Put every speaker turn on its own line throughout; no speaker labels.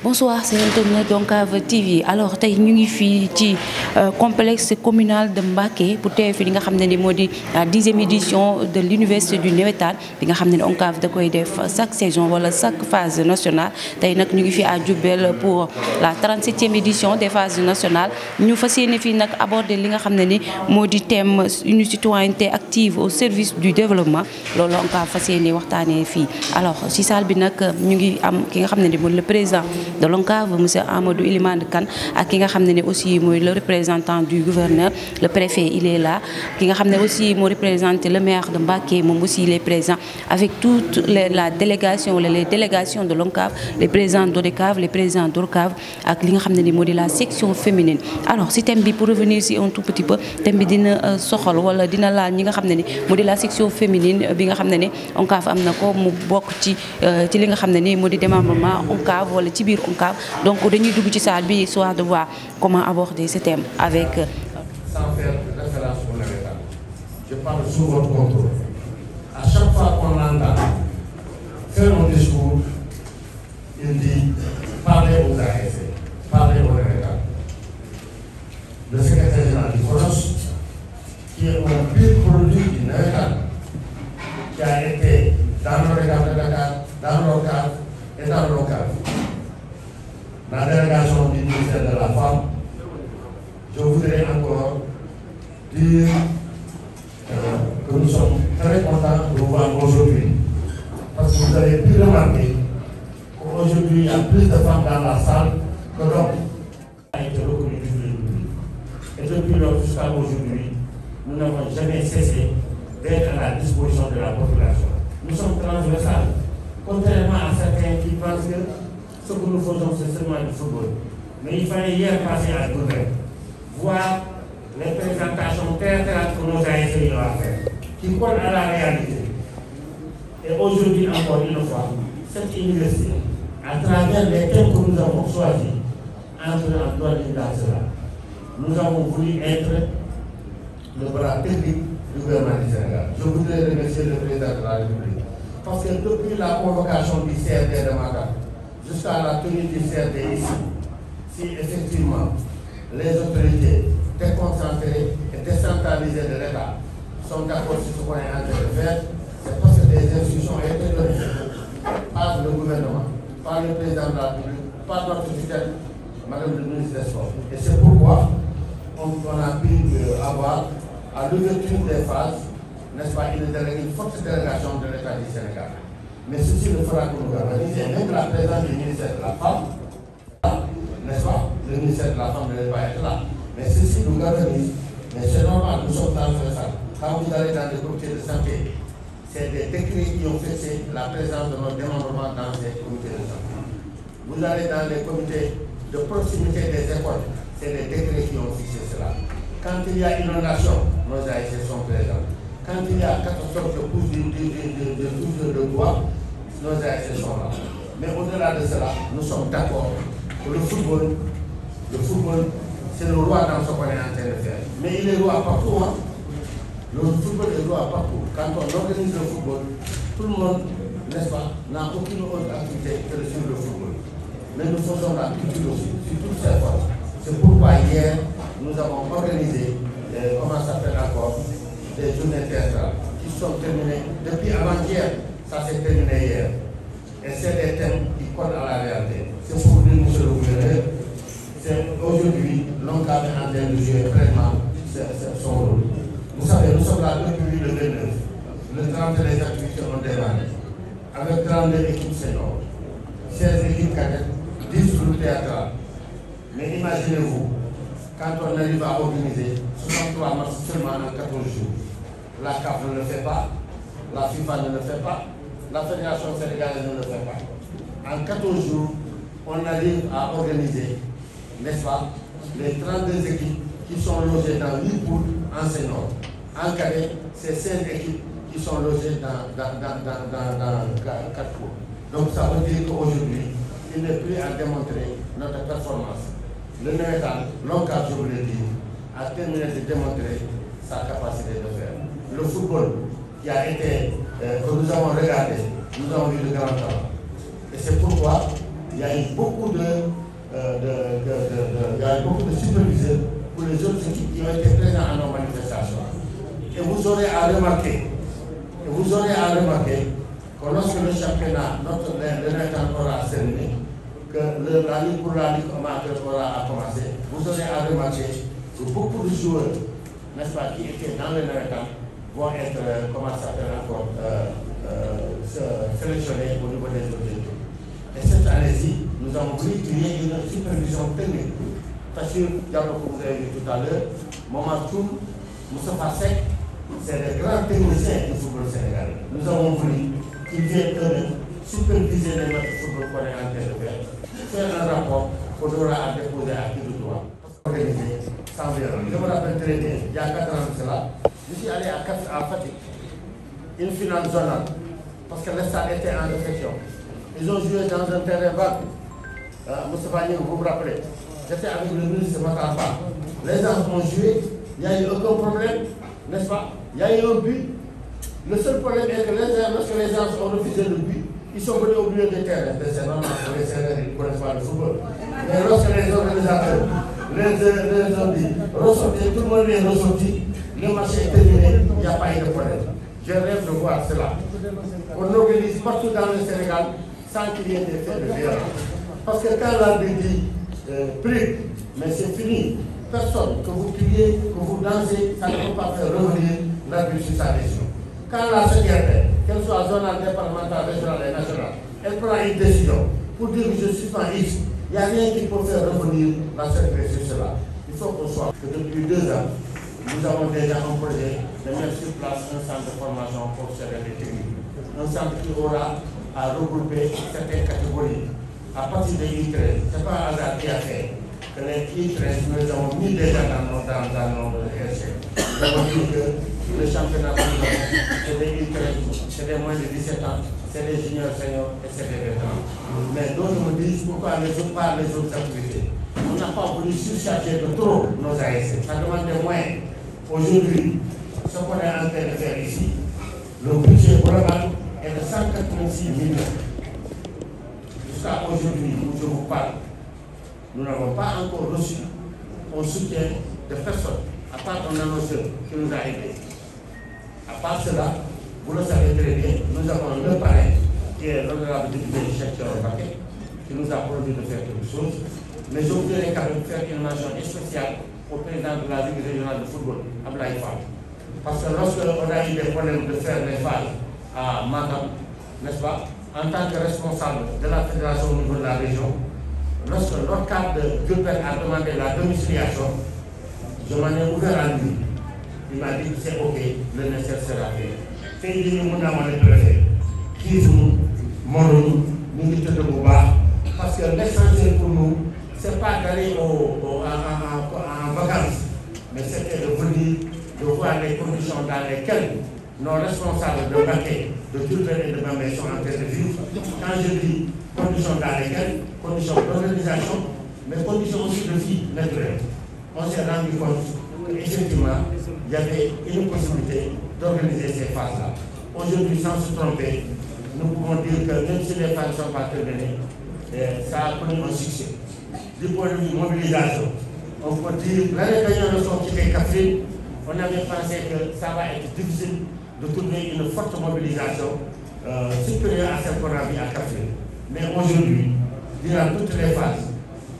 Bonsoir, c'est l'internet d'Oncave TV. Alors tey ñu ngi fii ci complexe communal de Mbacké pour teew fi li nga xam ne ni moo di la 10e édition de l'université du navétane bi nga xam ne ni Oncave da koy def chaque saison wala chaque phase nationale. Tey nag ñu ngi fi à Diourbel pour la 37e édition des phases nationales ñu fas yéene fii nag aborder li nga xam ne ni moo di thème une citoyenneté active au service du développement loolu Oncave fas yéene waxtaanee fii. Alors ci salle bi nag ñu ngi am ki nga xam ne ni mooy le président de l'Oncave, monsieur Amadou Ilimane Kane, ak ki nga xam ne aussi mooy le représentant du gouverneur, le préfet il est là, ki nga xam ne aussi moo représenté le maire de Mbacké moom aussi il est présent avec toute la délégation les délégations de l'Oncave, les présidents d'ODCAV, les présidents d'ORCAV ak li nga xam ne ni moo di la section féminine. Alors si thème bi pour revenir si un tout petit peu thème bi dina soxal wala dina laal ñi nga xam ne ni moo di la section féminine bi nga xam ne ni Oncave am na ko mu bokk ci li nga xam ne ni moo di démembrement Oncave wala ci biir Oncave. Donc dañuy dugg ci salle bi histoire de voir comment aborder ce thème avec.
Sans faire référence au navétane, je parle sous votre contrôle. À chaque fois qu'on l'entend faire un discours, il dit parlez aux ASC, parlez au navétane. Le secrétaire général du FONOS, qui est un pur produit du navétane, qui a été dans l'ODCAV de Dakar, dans l'ORCAV et dans l'ORCAV. La délégation du ministère de la Femme, je voudrais encore dire que nous sommes très contents de vous voir aujourd'hui. Parce que vous avez pu remarquer qu'aujourd'hui, il y a plus de femmes dans la salle que d'hommes. A été reconnu du public. Et depuis lors jusqu'à aujourd'hui, nous n'avons jamais cessé d'être à la disposition de la population. Nous sommes transversales, contrairement à certains qui pensent que ce que nous faisons, c'est seulement du football. Mais il fallait hier passer à Diourbel, voir les présentations théâtrales que nos ASC ont fait, qui collent à la réalité. Et aujourd'hui, encore une fois, cette université, à travers les thèmes que nous avons choisis, entre en droit dans cela. Nous avons voulu être le bras technique du gouvernement du Sénégal. Je voudrais remercier le président de la République. Parce que depuis la convocation du CRD de Matam, jusqu'à la tenue du CRD ici, si effectivement les autorités déconcentrées et décentralisées de l'État sont d'accord sur ce qu'on est en train de faire, c'est parce que des instructions ont été données par le gouvernement, par le président de la République, par notre tutelle, Madame le ministre des Sports. Et c'est pourquoi on a pu avoir à l'ouverture des phases, n'est-ce pas, une forte délégation de l'État du Sénégal. Mais ceci ne fera que nous organiser, même la présence du ministère de la Femme, n'est-ce pas? Le ministère de la Femme ne devait pas être là. Mais ceci nous organise. Mais c'est normal, nous sommes transversales. Quand vous allez dans les comités de santé, c'est des décrets qui ont fixé la présence de notre démembrement dans ces comités de santé. Vous allez dans les comités de proximité des écoles, c'est des décrets qui ont fixé cela. Quand il y a inondation, nos ASC sont présents. Quand il y a catastrophe de pousse de bois, nos ASC sont là. Mais au-delà de cela, nous sommes d'accord que le football, c'est le roi dans ce qu'on est en train de faire. Mais il est roi partout. Hein? Le football est roi partout. Quand on organise le football, tout le monde, n'est-ce pas, n'a aucune autre activité que de suivre le football. Mais nous faisons la culture aussi, sur toutes ces formes. C'est pourquoi hier, nous avons organisé, comment ça s'appelle encore, des journées théâtrales qui sont terminées depuis avant-hier. Ça s'est terminé hier. Et c'est des thèmes qui collent à la réalité. C'est pour dire, monsieur le gouverneur, c'est aujourd'hui, l'Oncave est en train de jouer pleinement son rôle. Vous savez, nous sommes là depuis le 29. Le 30, les activités ont démarré. Avec 32 équipes seniors, 16 équipes cadettes, 10 groupes théâtrales. Mais imaginez-vous, quand on arrive à organiser 63 matchs seulement en 14 jours, la CAF ne le fait pas, la FIFA ne le fait pas, la Fédération sénégalaise ne le fait pas. En 14 jours, on arrive à organiser, n'est-ce pas, les 32 équipes qui sont logées dans 8 poules enseignantes. En cadet, c'est 16 équipes qui sont logées dans 4 poules. Donc ça veut dire qu'aujourd'hui, il n'est plus à démontrer notre performance. Le navétane, l'Oncave, je vous l'ai dit, a terminé de démontrer sa capacité de faire. Le football qui a été, que nous avons regardé, nous avons vu de grands talents. Et c'est pourquoi il y a eu beaucoup de superviseurs pour les autres équipes qui ont été présents à nos manifestations. Et vous aurez à remarquer que lorsque le championnat, le Nawetaan aura terminé, que la Ligue pour la Ligue amateur aura commencé, vous aurez à remarquer que beaucoup de joueurs, n'est-ce pas, qui étaient dans le Nawetaan vont être, sélectionnés au niveau des autres équipes. Et cette année-ci, nous avons voulu qu'il y ait une supervision technique. Tachir Diallo, que vous avez vu tout à l'heure, Momar Toum, Moustapha Seck, c'est des grands techniciens du football sénégalais. Nous avons voulu qu'ils viennent superviser les matchs de football qu'on est en train de faire un rapport qu'on aura à déposer à qui de droit. Organisé sans violence. Je me rappelle très bien, il y a 4 ans de cela, je suis allé à Fatick, une finale zonale, parce que le stade était en réflexion. Ils ont joué dans un terrain vague. Moustapha Niang, vous vous rappelez, j'étais avec le ministre Matar Ba. Les gens ont joué, il n'y a eu aucun problème, n'est-ce pas? Il y a eu un but. Le seul problème est que lorsque les gens ont refusé le but, ils sont venus au milieu des terrains. C'est normal pour les Sénégalais, ils ne connaissent pas le football. Mais lorsque les organisateurs les ont dit, ressortez, tout le monde est ressorti, le match est terminé, il n'y a pas eu de problème. Je rêve de voir cela. On organise partout dans le Sénégal sans qu'il y ait des faits de violence. Parce que quand l'arbitre dit pris, mais c'est fini. Personne, que vous criez, que vous dansez, ça ne peut pas faire revenir l'arbitre sur sa décision. Quand la secrétaire, qu'elle soit zonale, départementale, régionale et nationale, elle prend une décision pour dire que je suis pas X, il n'y a rien qui peut faire revenir la secrétaire sur cela. Il faut qu'on soit que depuis 2 ans, nous avons déjà un projet de mettre sur place un centre de formation professionnelle et technique. Un centre qui aura à regrouper certaines catégories. À partir des I13, ce n'est pas un hasard qui a fait que les I13, nous les avons mis déjà dans nos RC. Nous avons dit que le championnat, c'est des I13, c'est des moins de 17 ans, c'est des juniors seniors et c'est des vétérans. Mais d'autres me disent pourquoi les autres activités. On n'a pas voulu surcharger de trop nos ASC. Ça demande des moyens. Aujourd'hui, ce qu'on est en train de faire ici, le budget global est de 186 millions. Jusqu'à aujourd'hui, où je vous parle, nous n'avons pas encore reçu un soutien de personne, à part un annonceur qui nous a aidés. À part cela, vous le savez très bien, nous avons le parrain, qui est l'honorable député Cheikh Thioro Mbacké, qui nous a promis de faire quelque chose. Mais je voudrais quand même faire une mention spéciale au président de la Ligue régionale de football, Ablaye Fall. Parce que lorsque on a eu des problèmes de faire les phases à Matam, n'est-ce pas, en tant que responsable de la fédération au niveau de la région, lorsque notre cadre de Diourbel a demandé la domiciliation, je m'en ai ouvert à lui. Il m'a dit que c'est OK, le nécessaire sera fait. C'est dit que nous avons les préfets, qui nous, nous parce que l'essentiel pour nous, ce n'est pas d'aller en vacances, mais c'était de venir, de voir les conditions dans lesquelles nos responsables de Mbacké, de Diourbel et de Bambey sont en train de vivre. Quand je dis conditions dans lesquelles, conditions d'organisation, mais conditions aussi de vie naturelle. On s'est rendu compte qu'effectivement, il y avait une possibilité d'organiser ces phases-là. Aujourd'hui, sans se tromper, nous pouvons dire que même si les phases ne sont pas terminées, ça a connu un succès. Du point de vue mobilisation, on peut dire que l'année dernière, nous sommes quittés Kaffrine, on avait pensé que ça va être difficile de trouver une forte mobilisation supérieure à celle qu'on a vue à Kaffrine. Mais aujourd'hui, durant toutes les phases,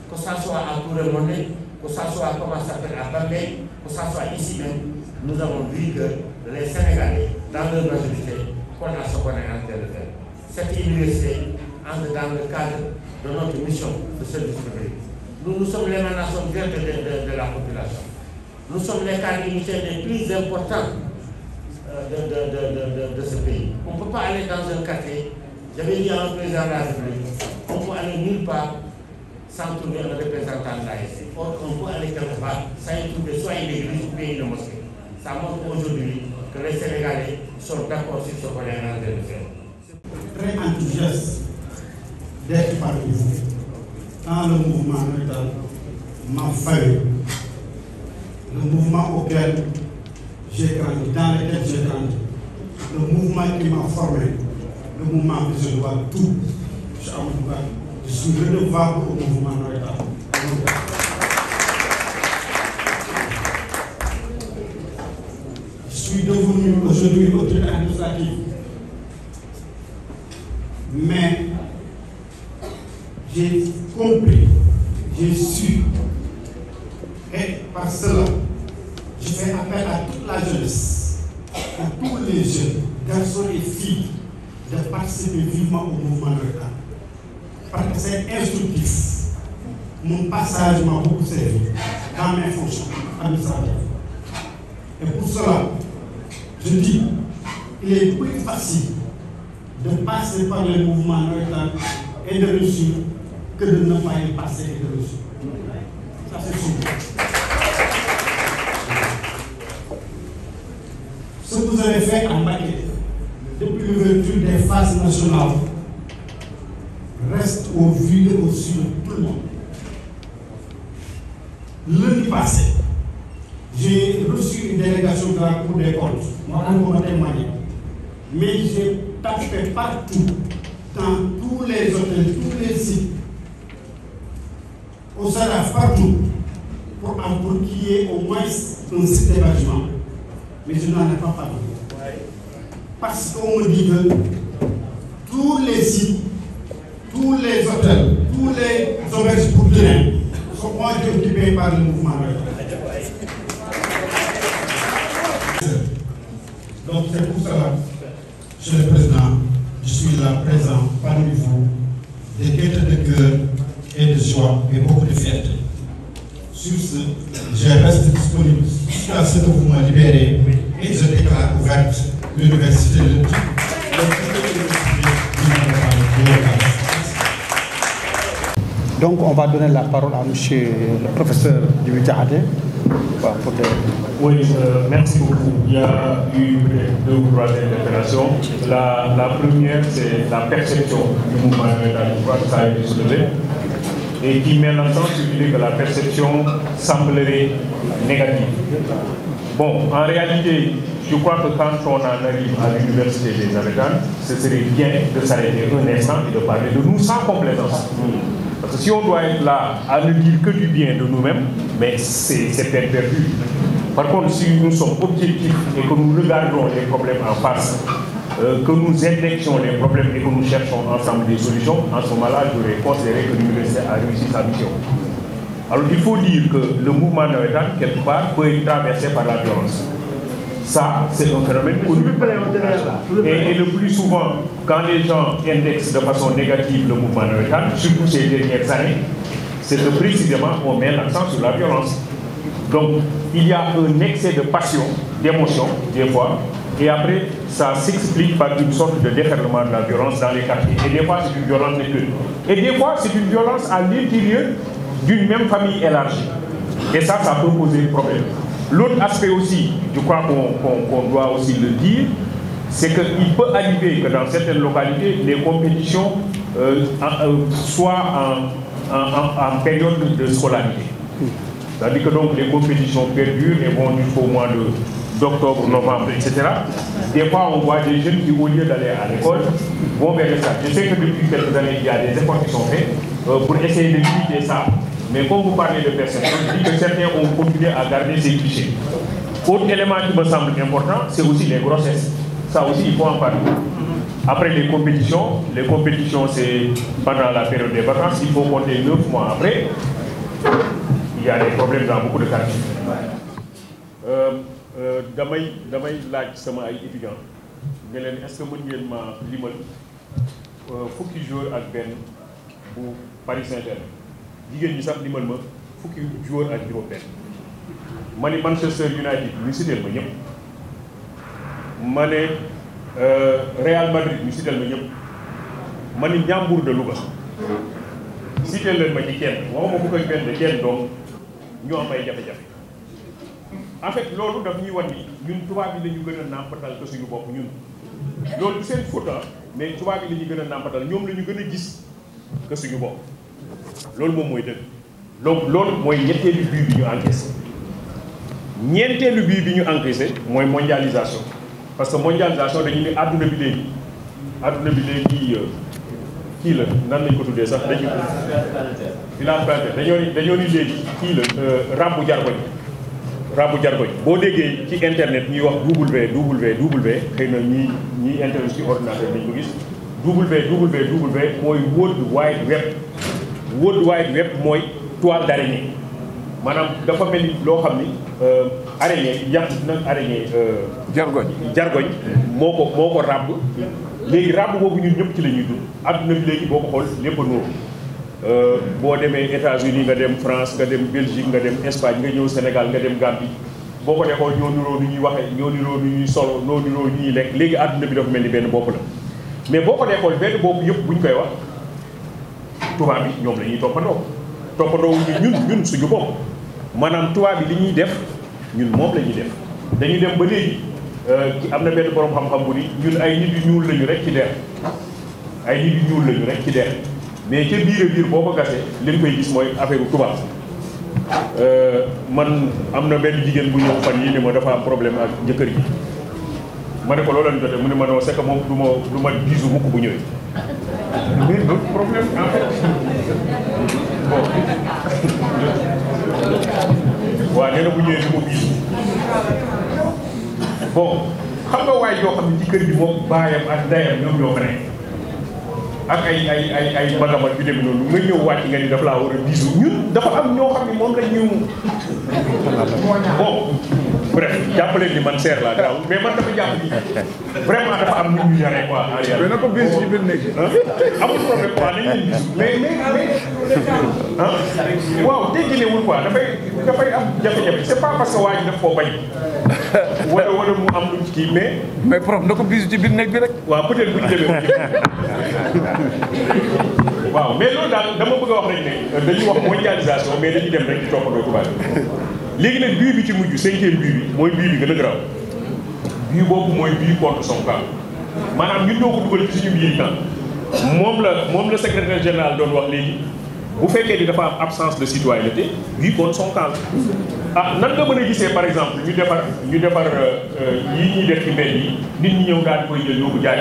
que ce soit à Touré-Mondé, que ce soit comment ça s'appelle à Bambey, que ce soit ici même, nous avons vu que les Sénégalais, dans leur majorité, connaissent ce qu'on est en train de faire. Cette université entre dans le cadre de notre mission de service public. Nous sommes l'émanation verte de la population. Nous sommes les cadres unitaires les plus importants de ce pays. On ne peut pas aller dans un quartier, j'avais dit à un président de la République, on peut aller nulle part sans trouver un représentant de l'ASC. Or, on peut aller quelque part sans y trouver soit une église ou bien une mosquée. Ça montre aujourd'hui que les Sénégalais sont d'accord sur ce qu'on est en train de faire.
Très enthousiaste d'être parmi vous dans le mouvement Nawetaan m'a fallu, le mouvement auquel j'ai grandi, dans lequel j'ai grandi, le mouvement qui m'a formé, le mouvement que je dois tout. Je je suis redevable au mouvement Noël. Je suis devenu aujourd'hui autorité administrative. Mais j'ai compris, j'ai su, et par cela, je fais appel à toute la jeunesse, à tous les jeunes, garçons et filles, de participer vivement au mouvement Noël. Parce que c'est instructif. Mon passage m'a beaucoup servi dans mes fonctions administratives. Et pour cela, je dis, il est plus facile de passer par le mouvement Noël et de réussir que de ne pas y passer et de réussir. Ça, c'est sûr. Ce que vous avez fait en Mbacké, depuis l'ouverture des phases nationales, reste au vu et au su de tout le monde. Lundi passé, j'ai reçu une délégation de la Cour des comptes, moi encore témoigné, mais j'ai tapé partout, dans tous les hôtels, tous les sites, au SADAF, partout, pour qu'il y ait au moins un site d'hébergement. Mais je n'en ai pas parlé. Parce qu'on me dit que tous les sites, tous les hôtels, tous les auberges pour dîner sont occupés par le mouvement. Donc c'est pour cela, Monsieur le Président, je suis là présent parmi vous, des gaietés de cœur et de joie et beaucoup de fierté. Sur ce, je reste disponible jusqu'à ce que vous me libérez et je déclare ouverte l'université de Donc on va donner la parole à monsieur le professeur Djiby Diakhaté.
Oui, merci beaucoup. Il y a eu 2 ou 3 interpellations. La première, c'est la perception du mouvement Noël, je crois que ça a été soulevé, et qui met l'accent sur l'idée que la perception semblerait négative. Bon, en réalité, je crois que quand on en arrive à l'université des Navétanes, ce serait bien de s'arrêter un instant et de parler de nous sans complaisance. Parce que si on doit être là à ne dire que du bien de nous-mêmes, mais c'est peine perdue. Par contre, si nous sommes objectifs et que nous regardons les problèmes en face, que nous indexons les problèmes et que nous cherchons ensemble des solutions, en ce moment-là, j'aurais considéré que l'université a réussi sa mission. Alors il faut dire que le mouvement Navétane, quelque part, peut être traversé par la violence. Ça, c'est un phénomène connu. Et le plus souvent, quand les gens indexent de façon négative le mouvement Navétane, surtout ces dernières années, c'est que précisément on met l'accent sur la violence. Donc, il y a un excès de passion, d'émotion, des fois, et après, ça s'explique par une sorte de déferlement de la violence dans les quartiers. Et des fois, c'est une violence vécue. Et des fois, c'est une violence à l'intérieur d'une même famille élargie. Et ça peut poser problème. L'autre aspect aussi, je crois qu'on doit aussi le dire, c'est qu'il peut arriver que dans certaines localités, les compétitions soient en période de scolarité. C'est-à-dire que donc les compétitions perdurent et vont jusqu'au mois d'octobre, novembre, etc. Des fois, on voit des jeunes qui, au lieu d'aller à l'école, vont vers les stades. Je sais que depuis quelques années, il y a des efforts qui sont faits pour essayer de limiter ça. Mais comme vous parlez de perception, je dis que certains ont continué à garder ces clichés. Autre élément qui me semble important, c'est aussi les grossesses. Ça aussi, il faut en parler. Après les compétitions c'est pendant la période des vacances, il faut compter 9 mois après. Il y a des problèmes dans beaucoup de quartiers. damay laaj sama ay étudiants ne leen est-ce que mën ngeen ma limal fukki joueur ak benn bu Paris Saint-Germain jigéen ñi sax limal ma fukki joueur ak juróom-benn ma ni Manchester United ñu citeel ma ñëpp ma ne Real Madrid ñu citeel ma ñëpp ma ni Ndiambour de Louga citeel leen ma ci kenn waxuma fukk ak benn de kenn donc ñu am ay jafe-jafe. En fait loolu daf ñuy wan ni ñun tubaab yi la ñu gën a nàmpatal que suñu bopp ñun loolu du seen faute mais tubaab yi la ñu gën a nàmpatal ñoom la ñu gën a gis que suñu bopp loolu moom mooy dëgg. donc loolu mooy ñetteelu bii bi ñu encaissé ñeenteelu bii bi ñu encaissé mooy mondialisation parce que mondialisation dañu ne adduna bi léegi kii la nan lañ ko tuddee sax dañu village planétaire dañoo ni léegi kii la rabbu jargoñ boo déggee ci internet ñuy wax www xëy na ñi internet ci ordinateur dañ ko gis www mooy World Wide Web mooy toile d'araignée maanaam dafa mel ni loo xam ni araignée yàq nag araignée jargoñ moo ko ràbb léegi ràbb boobu ñun ñëpp ci la ñuy dund adduna bi léegi boo ko xool lépp a nóor boo demee États-Unis nga dem France nga dem Belgique nga dem Espagne nga ñëw Sénégal nga dem Gambie boo ko dee xool ñoo niroo nu ñuy waxee ñoo niroo nu ñuy solo ñoo niroo nu ñuy lekk léegi adduna bi dafa mel ni benn bopp la mais boo ko dee xool benn bopp yëpp bu ñu koy wax tubaab bi ñoom la ñuy toppandoo ñun suñu bopp maanaam tubaab bi li ñuy def ñun moom la ñuy def dañuy dem ba léegi am na benn borom xam-xam bu ni ñun ay nit yu ñuul lañu rek ci der mais ca biir boo ko gasee li ñu koy gis mooy affaire tubaab man am na benn jigéen bu ñëw fan yi ni ma dafa am problème ak jëkkër ji ma ne ko loolu lañ jotee mu ne ma non c'est que moom du ma bisu mukk bu ñëwee mais loolu problème en fait bon waaw nee na bu ñëwee du ma bisu bon xam nga waaye yoo xam ne ci kër gi moom baayam ak ndeyam ñoom ñoo fa nekk ak ay magamat yu demee noonu nga ñëw wàcc nga ni dafa laa war a bisu ñun dafa am ñoo xam ne moom la ñu bon bref jàppale ni man seer laa gaaw mais man dafa jàpp ni vraiment dafa am ñu ñu yaree quoi en réalité.
mais na ko bis ci biir nekk.
amul problème quoi nañ leen bisu mais waaw dégginewul quoi dafay am jafe-jafe c'est pas parce que waa ji daf koo bañ wala mu am lu ci kii
mais prof na ko bisu ci biir nekk bi rek.
waaw peut-être bu ñu demee waaw mais loolu daal dama bëgg a wax rek ne dañuy wax mondialisation mais dañuy dem rek di toppandoo tubaab léegi nag bii bi ci mujj 5e bii bi mooy bii bi gën a garaaw bii boobu mooy bii contre son camp maanaam ñun ñoo ko dugal ci suñu biir camp moom la secrétaire général doon wax léegi bu fekkee ni dafa am absence de citoyenneté bii contre son camp ah nan nga mën a gisee par exemple ñu defar yii ñuy def ci mbedd yi nit ñi ñëw daal di koy jël yóbbu jaay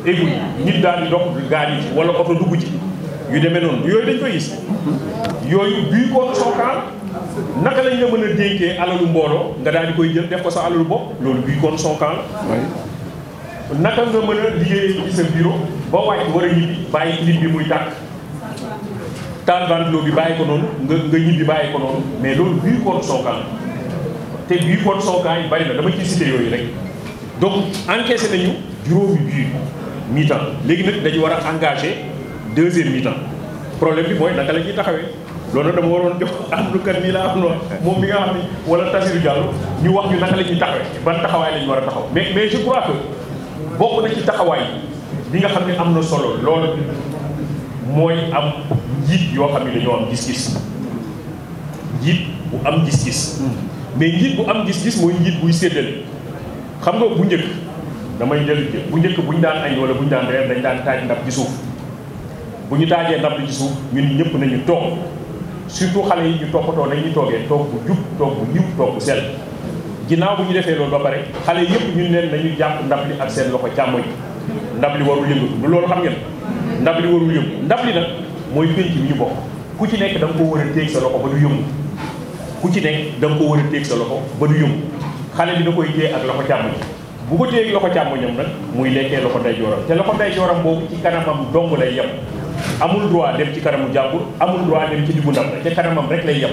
égu nit daal di dox gaal yi ci wala oto dugg ci yu demee noonu yooyu dañ koy gis yooyu bii contre son camp naka lañ la mën a dénkee alalu mbooloo nga daal di koy jël def ko sa alalu bopp loolu bii contre son camp la naka nga mën a liggéey ci sa bureau ba wàcc war a ñibbi bàyyi nit bi muy tàkk taal ventilo bi bàyyi ko noonu nga ñibbi bàyyi ko noonu mais loolu bii contre son camp te bii contre son camp yi bari na dama ciy cité yooyu rek donc encaissé nañu juróomi bii mi-temps léegi nag dañu war a engagé 2e mi-temps problème bi mooy naka la ñuy taxawee loolu dama waroon jox àndukat nii laa am noonu moom mi nga xam ni wala Tassirou Diallo ñu wax ñu naka la ñuy taxawee ban taxawaay la ñu war a taxaw mais je crois que bokk na ci taxawaay bi nga xam ne am na solo loolu mooy am njiit yoo xam ne dañoo am gis-gis njiit bu am gis-gis mais njiit bu am gis-gis mooy njiit buy séddale xam nga bu njëkk damay jël bu njëkk bu ñu daan añ wala bu ñu daan reer dañ daan taaj ndab ci suuf bu ñu taajee ndab ci suuf ñun ñëpp nañu toog surtout xale yi ñu toppatoo nañuy toogee toog bu jub toog bu yiw toog bu sell ginnaaw bu ñu defee loolu ba pare xale yëpp ñun leen nañu jàpp ndab li ak seen loxo càmmoñ ndab li warul yëngatu du loolu xam ngeen ndab li warul yëngu ndab li nag mooy pénc bi ñu bokk ku ci nekk da nga ko war a téeg sa loxo ba du yëngu ku ci nekk da nga ko war a téeg sa loxo ba du yëngu xale bi da koy téye ak loxo càmmoñ bu ko téye loxo càmmoñam nag muy lekkee loxo ndeyjooram te loxo ndeyjooram boobu ci kanamam dong lay yem amul droit dem ci kanamu jàmbur amul droit dem ci diggu ndab la te kanamam rek lay yem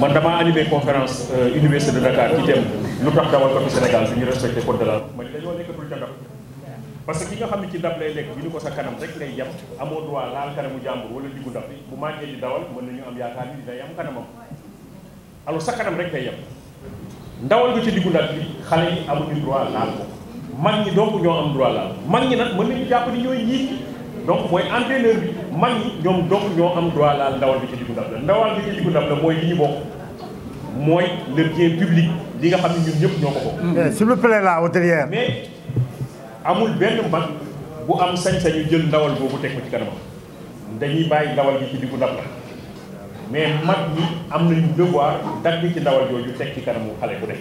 man damaa animé conférence université de Dakar ci thème lu tax dawalkatu Sénégal bi ñu respecté code de la route man dañoo nekkatul ca ndab parce que ki nga xam ne ci ndab lay lekk bi ñu ko sa kanam rek lay yem amoo droit laal kanamu jàmbur wala diggu ndab bi bu màggee di dawal mën nañu am yaakaar ni day am kanamam alors sa kanam rek lay yem ndawal nga ci diggu ndab bi xale yi amuñu droit laal ko mag ñi donc ñoo am droit laal mag ñi nag mën nañu jàpp ni ñooy njiit donc mooy entraîneur bi mag ñi ñoom donc ñoo am droit laal ndawal bi ci diggu ndab la ndawal bi ci diggu ndab la mooy li ñu bokk mooy le bien public li nga xam ne ñun ñëpp ñoo ko bokk.
s'il vous plaît là hôtelière.
mais amul benn mag bu am sañ-sañu jël ndawal boobu teg ko ci kanamam dañuy bàyyi ndawal bi ci diggu ndab la mais mag ñi am nañu devoir dagg ci ndawal jooju teg ci kanamu xale bu nekk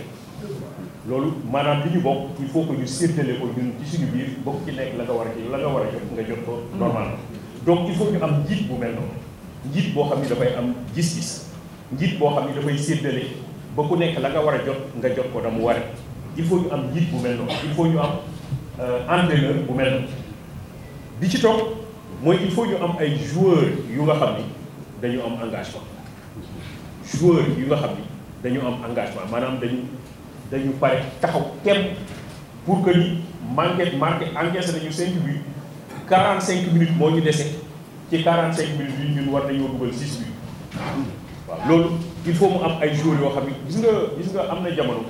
loolu maanaam li ñu bokk il faut que ñu séddale ko ñun ci suñu biir bokk ci nekk la nga war a jot nga jot ko normalement. donc il faut ñu am njiit bu mel noonu njiit boo xam ni dafay am gis-gis njiit boo xam ni dafay séddale ba ku nekk la nga war a jot nga jot ko dama war il faut ñu am njiit bu mel noonu il faut ñu am entraîneur bu mel noonu bi ci toog mooy il faut ñu am ay joueurs yu nga xam ni dañu am engagement joueurs yu nga xam ni dañu am engagement maanaam dañu pare taxaw tem pour que ni marqué encaissé nañu 5 buts 45 minutes moo ñu dese ci 45 minutes yi ñun war nañoo dugal 6 buts waaw loolu il faut mu am ay joueurs yoo xam ni gis nga am na jamono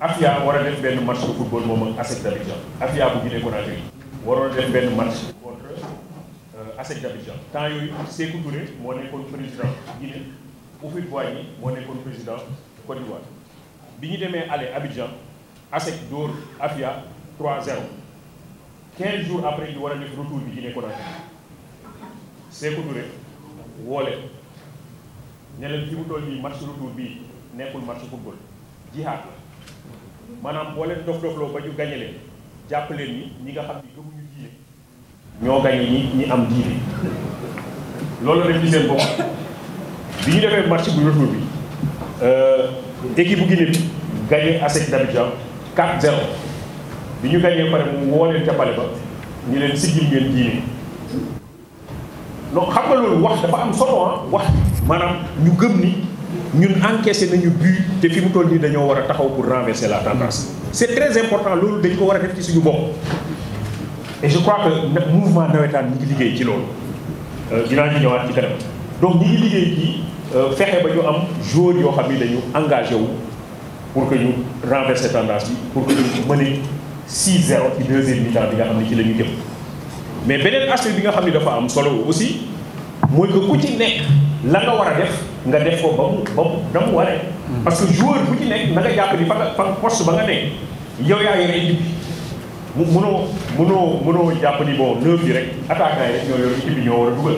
Afia war a def benn match de football moom ak ASEC d'Abidjan Afia bu Guinée Conakry waroon a def benn match contre ASEC d'Abidjan temps yooyu Sékou Touré moo nekkoon président Guinée Houphouët-Boigny moo nekkoon président Côte d'Ivoire bi ñu demee aller Abidjan ASEC dóor Afia 3-0 15 jours après ñu war a def retour bi Guinée Conakry Sékou Touré woole ne leen fi mu toll nii match retour bii nekkul match football jihaad la maanaam boo leen dof-dofloo ba ñu gañe leen jàpp leen ni ñi nga xam ni gëmuñu diine ñoo gañe ñi am diine loolu def ci seen bopp bi ñu defee match bu retour bi équipe bu Guinée bi gagné ASEC d'Abidjan 4-0 bi ñu gagné pare mu woo leen ca pale ba ñu leen siggil ngeen diine donc xam nga loolu wax dafa am solo wax maanaam ñu gëm ni ñun encaissé nañu but te fi mu toll nii dañoo war a taxaw pour renverser la tendance c'est très important loolu dañ ko war a def ci suñu bopp et je crois que mouvement nawetaan ñi ngi liggéey ci loolu dinaa ñu ñëwaat ci kanam donc ñi ngi liggéey ci fexe ba ñu am joueurs yoo xam ni dañu engagé wu pour que ñu renverser tendance bi pour que ñu mëne 6-0 ci deuxième mi-temps bi nga xam ne ci la ñu jëm mais beneen aspect bi nga xam ne dafa am solo aussi mooy que ku ci nekk la nga war a def nga def ko ba mu waree parce que joueur bu ci nekk na nga jàpp ni fa poste ba nga nekk yow yaa yore équipe bi mënoo jàpp ni bon 9 yi rek attaquant yi rek ñoo yore équipe bi ñoo war a dugal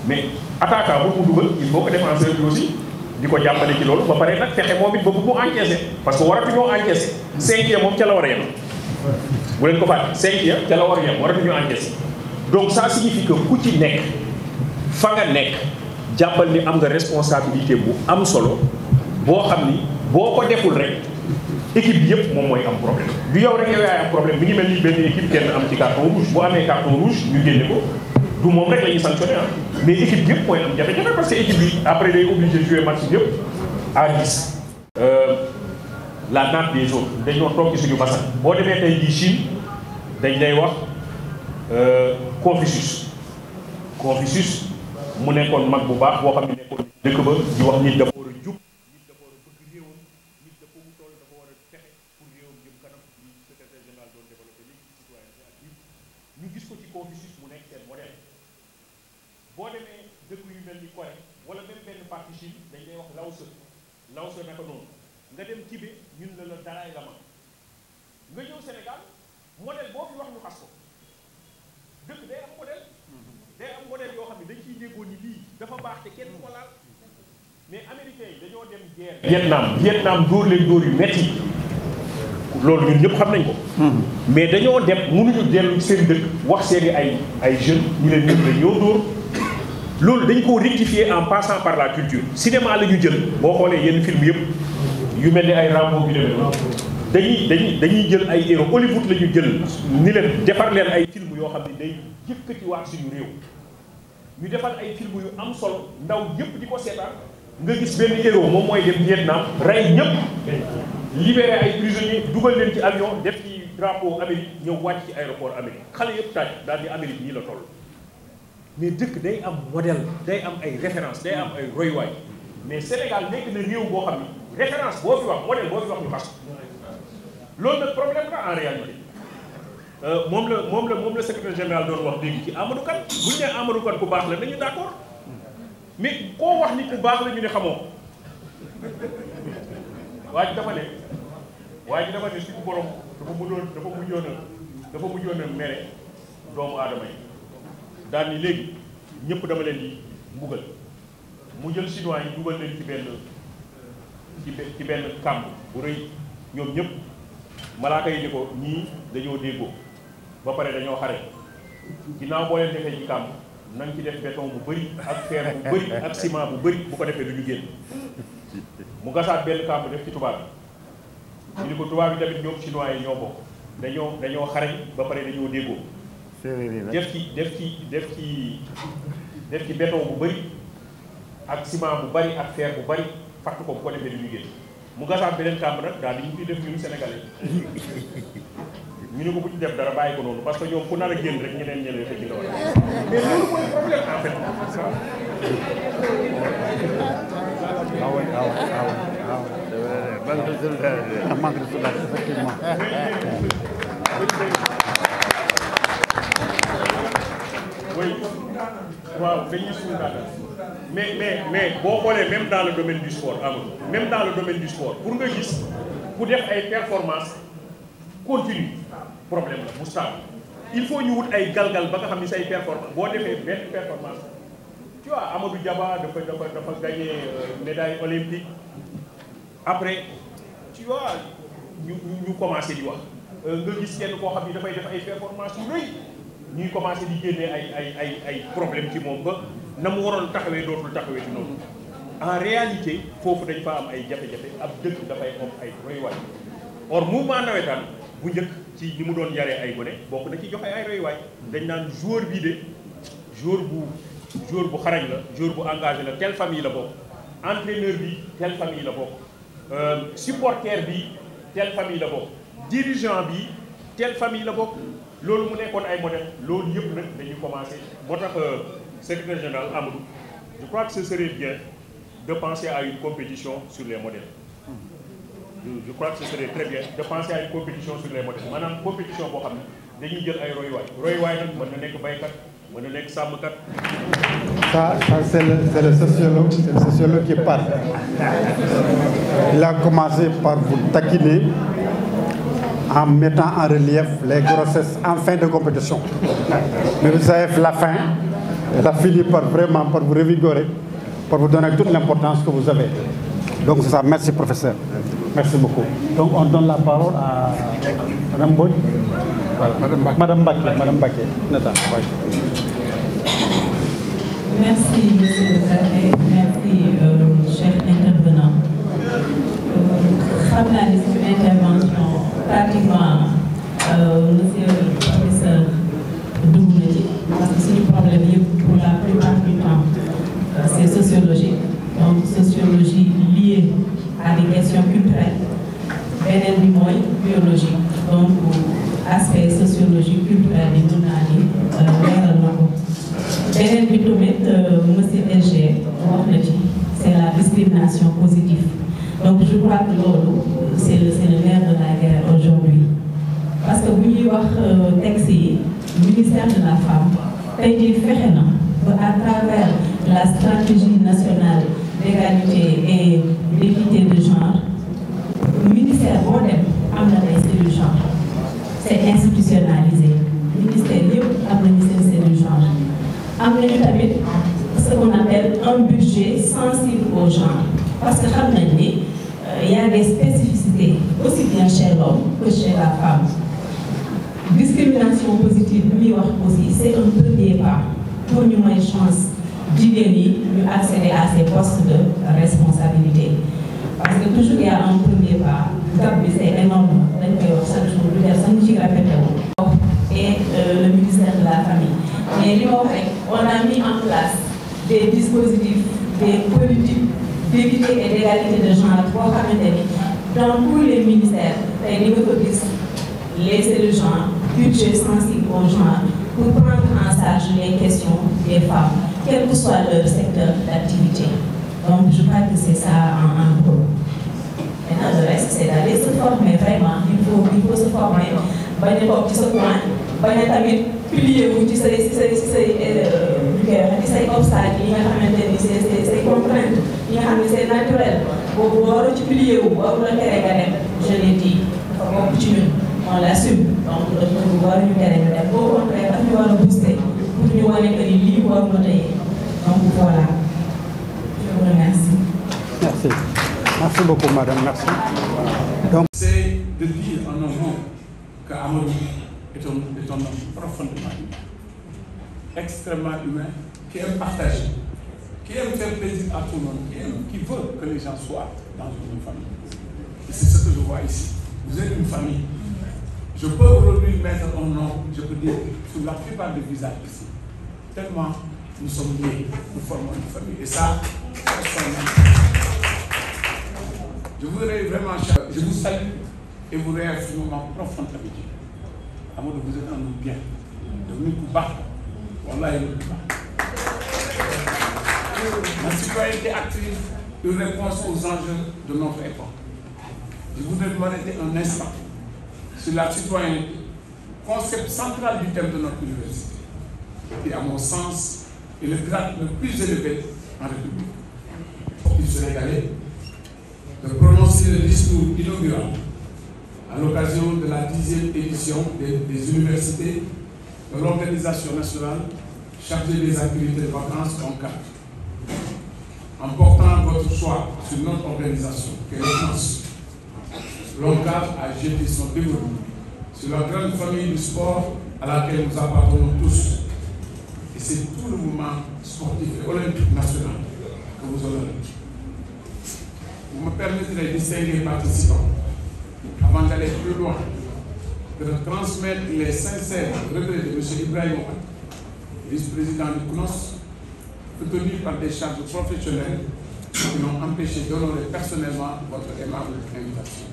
mais attaquant boobu mu dugal il faut que défenseur bi aussi di ko jàppale ci loolu ba pare nag fexe moom it ba bu mu encaissé parce que waratuñoo encaissé 5e moom ca la war a yem bu leen ko fàtte 5e ca la war a yem waratuñoo encaissé donc ça signifie que ku ci nekk fa nga nekk jàppal ni am nga responsabilité bu am solo boo xam ni boo ko deful rek équipe bi yëpp moom mooy am problème du yow rek yow yaay am problème mi ngi mel ni benn équipe kenn am ci carton rouge bu amee carton rouge ñu génne ko du moom rek la ñuy sanctionné mais équipe yëpp mooy am jafe-jafe parce que équipe bi après day obligé jouer match yëpp à 10. La nappe des autres dañoo toog ci suñu bassin boo demee tey jii Chine dañ lay wax Confucius mu nekkoon mag bu baax boo xam ne nekkoon dëkk ba di wax nit dafa war a jub nit dafa war a bëgg réewam nit dafa mu toll dafa war a fexe pour réewam jëm kanam li secrétaire général doon développé léegi ci citoyenneté ak yëpp ñu gis ko ci Confucius mu nekk seen modèle boo demee dëkk yu mel ni Corée wala même benn partie Chine dañ lay wax Lao-tse naka noonu nga dem Tibet ñun la Dalai Lama nga ñëw Sénégal modèle boo fi wax ñu xas ko dëkk day am modèle yoo xam ne dañ ciy déggoo ni lii dafa baax te kenn ko laal mais américains yi dañoo dem guerre Vietnam dóor leen dóor yu metti loolu ñun ñëpp xam nañ ko mais dañoo dem mënuñu dellu seen dëkk wax seeni ay jeunes ñu leen ñun dañoo dóor loolu dañ koo rectifier en passant par la culture cinéma la ñu jël boo xoolee yenn film yëpp yu mel ni ay Rambo bi demee noonu dañuy jël ay héros Hollywood la ñu jël ni leen defar leen ay film yoo xam ne day yëkkatiwaat suñu réew ñu defal ay film yu am solo ndaw yëpp di ko seetaan nga gis benn héros moom mooy dem Vietnam rey ñëpp libéré ay prisonniers dugal leen ci avion def ci drapeau Amérique ñëw wàcc ci aéroport Amérique xale yëpp taaj daal di Amérique nii la toll mais dëkk day am modèle day am ay référence day am ay royuwaay mais Sénégal nekk na réew boo xam ni référence boo fi wax modèle boo fi wax ñu xas loolu nag problème la en réalité moom la secrétaire général doon wax léegi ci Amadou Kane bu ñu nee Amadou Kane ku baax la nañu d'accord mais koo wax ni ku baax la ñu ne xamoo waa ji dafa ne suñu borom dafa mujjoon a mere doomu aadama yi daal ni léegi ñëpp dama leen di mbugal mu jël chinois yi dugal leen ci benn ci benn kàmb bu rëy ñoom ñëpp malaaka yi ni ko ñii dañoo déggoo ba pare dañoo xare ginnaaw boo leen defee ci kàmb na nga ci def béton bu bëri ak fer bu bëri ak ciment bu bëri bu ko defee du ñu génn mu gasaat benn kàmb def ci tubaab bi ñu ni ko tubaab bi tamit ñoom chinois yi ñoo bokk dañoo xare ba pare dañoo déggoo def ci béton bu bëri ak ciment bu bëri ak fer bu bëri fatt ko bu ko defee du ñu génn mu gasaat beneen kàmb nag daal di ñu fiy def ñun Sénégalais ñu ne ko bu ci def dara bàyyi ko noonu parce que ñoom ku nar a génn rek ñeneen ñeneen fekk na wala mais loolu mooy problème en fait. waaw dañuy suñu daal mais boo xoolee même dans le domaine du sport amul même dans le domaine du sport pour nga gis ku def ay performance continue problème la bu stable il faut ñu wut ay galgal ba nga xam ni say performance boo defee benn performance tu vois Amadou Diaba dafa gagné médaille olympique après tu vois ñu commencé di wax nga gis kenn koo xam ni dafay def ay performance yu rëy ñuy commencé di génnee ay problème ci moom ba na mu waroon taxawee dootul taxawee ci noonu en réalité foofu dañ fa am ay jafe-jafe ab dëkk dafay am ay royuwaay or mouvement nawetaan bu njëkk ci ni mu doon yaree ay gone bokk na ci joxe ay royuwaay dañ naan joueur bii de joueur bu xarañ la joueur bu engagé la telle famille la bokk entraîneur bi telle famille la bokk supporter bi telle famille la bokk dirigeant bi telle famille la bokk loolu mu nekkoon ay modèle loolu yëpp nag dañuy commencé moo tax secrétaire général Amadou je crois que ce serait bien de penser à une compétition sur les modèles je crois que ce serait très bien de penser à une compétition sur les modèles maanaam compétition boo xam ne dañuy jël ay royuwaay nag mën na nekk baykat mën na nekk sàmmkat.
Ça c'est le sociologue qui parle. Il a commencé par vous taquiner en mettant en relief les grossesses en fin de compétition. Mais vous savez, la fin, elle a fini par vraiment par vous revigorer, par vous donner toute l'importance que vous avez. Donc c'est ça. Merci professeur. Merci beaucoup. Donc on donne la parole à Madame Boy. Madame Baké.
Merci monsieur le préfet, merci chers intervenants. Xam naa ni suñu intervention pratiquement monsieur le professeur dugg na ci parce que suñu problème yëpp pour la plupart du temps c'est sociologique, donc sociologie liée à des questions culturelles. Beneen bi mooy biologique, donc aspect sociologique culturel bi mën naa ni leeral na ko. Beneen bi tamit monsieur DG wax na ci c'est la discrimination positive. Donc je crois que loolu c'est le nerf de la guerre aujourd'hui parce que bu ñuy wax texte yi ministère de la femme tey jii fexe na ba à travers la stratégie nationale d'égalité et d'équité de genre ministère boo dem am na ay cellules genre c'est institutionnalisé ministère yëpp am nañu seen cellule genre am nañu tamit ce qu'on appelle un budget sensible au genre parce que xam nañ ni il y a des spécificités aussi bien chez l'homme que chez la femme. Discrimination positive bi muy wax aussi c'est un premier pas pour ñu may chance jigéen yi ñu accéder à ces postes de responsabilité parce que toujours il y a un premier pas gap bi c'est énorme dañ koy wax chaque jour du def sax ci répété wu et le ministère de la famille mais li ma wax rek on a mis en place des dispositifs des politiques d'équité et d'égalité de genre boo xamante ni dans tous les ministères tey di nga ko gis les cellules genre budget sensible au genre pour prendre en charge les questions des femmes quel que soit leur secteur d'activité donc je crois que c'est ça en gros. Maintenant le reste c'est d'aller se former vraiment il faut se former bañ a toog ci sa coin bañ a tamit plier wu ci say obstacles yi nga xamante ni c'est contrainte yi nga xam ne c'est naturel boobu waru ci plier wu waru la tere nga dem je l'ai dit dafa bokk ci ñun on l'assume donc dafa waru ñu tere nga dem au contraire daf ñu war a booster pour ñu wane que ni lii waru la tey donc voilà je vous remercie.
Merci. Merci beaucoup, madame. Merci.
C'est de dire en un mot qu'Amadou est un homme profondément humain, extrêmement humain, qui aime partager, qui aime faire plaisir à tout le monde, qui veut que les gens soient dans une famille. Et c'est ce que je vois ici. Vous êtes une famille. Je peux aujourd'hui mettre un nom, je peux dire, sur la plupart des visages ici. Tellement nous sommes liés, nous formons une famille. Et ça, je voudrais vraiment, je vous salue et vous réaffirme mon profonde amitié. Amadou, vous êtes un homme bien, devenu coup bas. Voilà, il est coup bas. La citoyenneté active, une réponse aux enjeux de notre époque. Je voudrais m'arrêter un instant sur la citoyenneté, concept central du thème de notre université, qui, à mon sens, est le grade le plus élevé en République. Il serait égalé de prononcer le discours inaugural à l'occasion de la 10e édition des universités de l'Organisation nationale chargée des activités de vacances ONCAV, en portant votre choix sur notre organisation, qui est France. L'ONCAV a jeté son dévouement sur la grande famille du sport à laquelle nous appartenons tous. Et c'est tout le mouvement sportif et olympique national que vous honorez. Vous me permettrez, distingués participants, avant d'aller plus loin, de transmettre les sincères regrets de M. Ibrahim Ouad, vice-président du CNOS, soutenu par des charges professionnelles qui m'ont empêché d'honorer personnellement votre aimable invitation.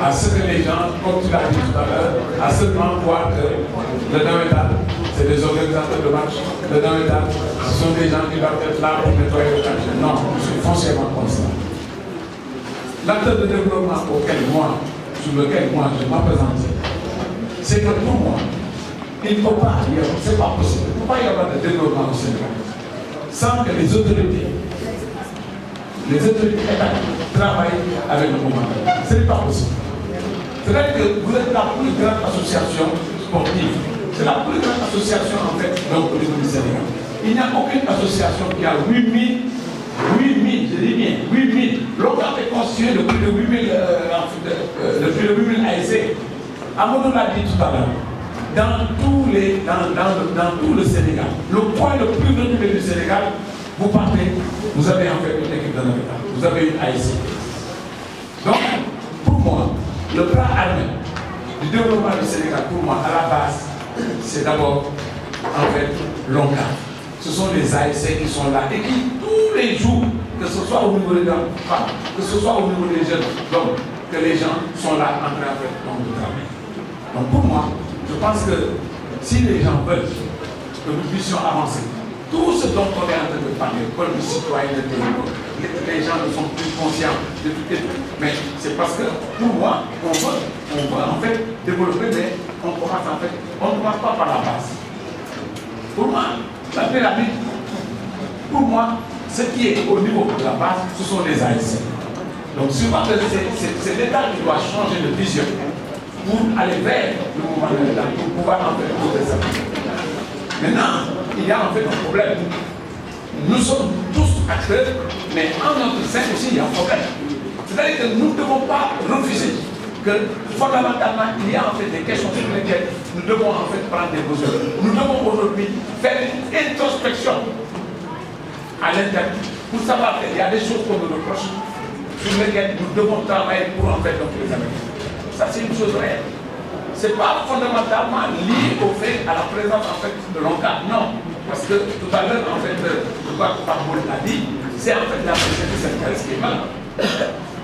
À ce que les gens, comme tu l'as dit tout à l'heure, à seulement voir que le Nawetal, c'est des organisateurs de match, le Nawetal, ce sont des gens qui doivent être là pour nettoyer le quartier. Non, je suis foncièrement conscient. L'acteur de développement sur lequel moi je m'appréhende, c'est que pour moi, il ne faut pas, c'est pas possible, il ne faut pas y avoir de développement au Sénégal sans que les autorités étatiques travaillent avec le mouvement. Ce n'est pas possible. C'est-à-dire que vous êtes la plus grande association sportive. C'est la plus grande association en fait donc, au niveau du Sénégal. Il n'y a aucune association qui a 8000, je dis bien, 8000. L'ONCAV est constitué de plus de 8000 ASC. Amadou l'a dit tout à l'heure. Dans tout le Sénégal, le point le plus reculé du Sénégal, vous partez, vous avez en fait une équipe de Nawetal, vous avez une ASC. Donc, pour moi, le plan armé du développement du Sénégal, pour moi, à la base, c'est d'abord, en fait, l'ONCAV. Ce sont les ASC qui sont là et qui, tous les jours, que ce soit au niveau des femmes, que ce soit au niveau des jeunes, donc, que les gens sont là en train de travailler. Donc, pour moi, je pense que si les gens veulent que nous puissions avancer, tout ce dont on est en train de parler, comme les citoyens de les gens ne sont plus conscients de tout et tout. Mais c'est parce que, pour moi, on veut en fait développer, mais on commence en fait, on ne commence pas par la base. Pour moi, la pyramide, pour moi, ce qui est au niveau de la base, ce sont les ASC. Donc, souvent, c'est l'État qui doit changer de vision pour aller vers le mouvement de l'État, pour pouvoir en fait poser ça. Maintenant, il y a en fait un problème. Nous sommes tous acteurs, mais en notre sein aussi, il y a un problème. C'est-à-dire que nous ne devons pas refuser que, fondamentalement, il y a en fait des questions sur lesquelles nous devons en fait prendre des mesures. Nous devons aujourd'hui faire une introspection à l'intérieur pour savoir qu'il y a des choses qu'on nous reproche sur lesquelles nous devons travailler pour en fait donc les améliorer. Ça, c'est une chose réelle. Ce n'est pas fondamentalement lié au fait à la présence en fait de l'ONCAV, non. Parce que tout à l'heure, en fait, je crois que Pablo l'a dit, c'est en fait la société sénégalaise qui est malade.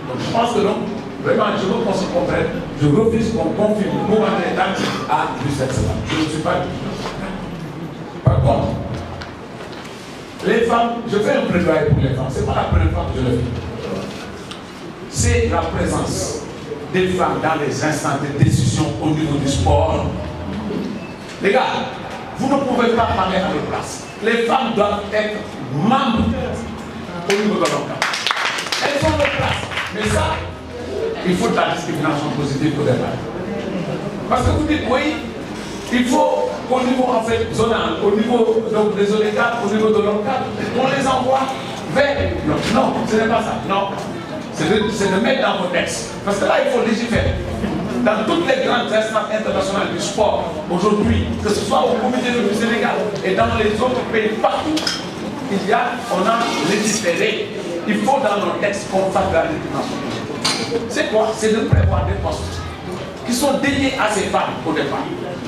Donc je pense que donc, vraiment, je veux qu'on se comprenne, je refuse qu'on confirme le mouvement de l'État à Bruxelles. Je ne suis pas du tout. Par contre, les femmes, je fais un plaidoyer pour les femmes, ce n'est pas la première fois que je le fais. C'est la présence des femmes dans les instants de décision au niveau du sport. Les gars, vous ne pouvez pas parler à leur place. Les femmes doivent être membres au niveau de l'ONCAV. Elles ont leur place. Mais ça, il faut de la discrimination positive au départ. Parce que vous dites, oui, il faut qu'au niveau en fait zonal, au niveau donc, des ONCAV, au niveau de l'ONCAV, on les envoie Non, ce n'est pas ça. Non. C'est de mettre dans vos textes. Parce que là, il faut légiférer. Dans toutes les grandes instances internationales du sport, aujourd'hui, que ce soit au comité du Sénégal et dans les autres pays, partout, on a légiféré. Il faut dans nos textes qu'on fasse de la législation. C'est quoi? C'est de prévoir des postes qui sont dédiés à ces femmes au départ.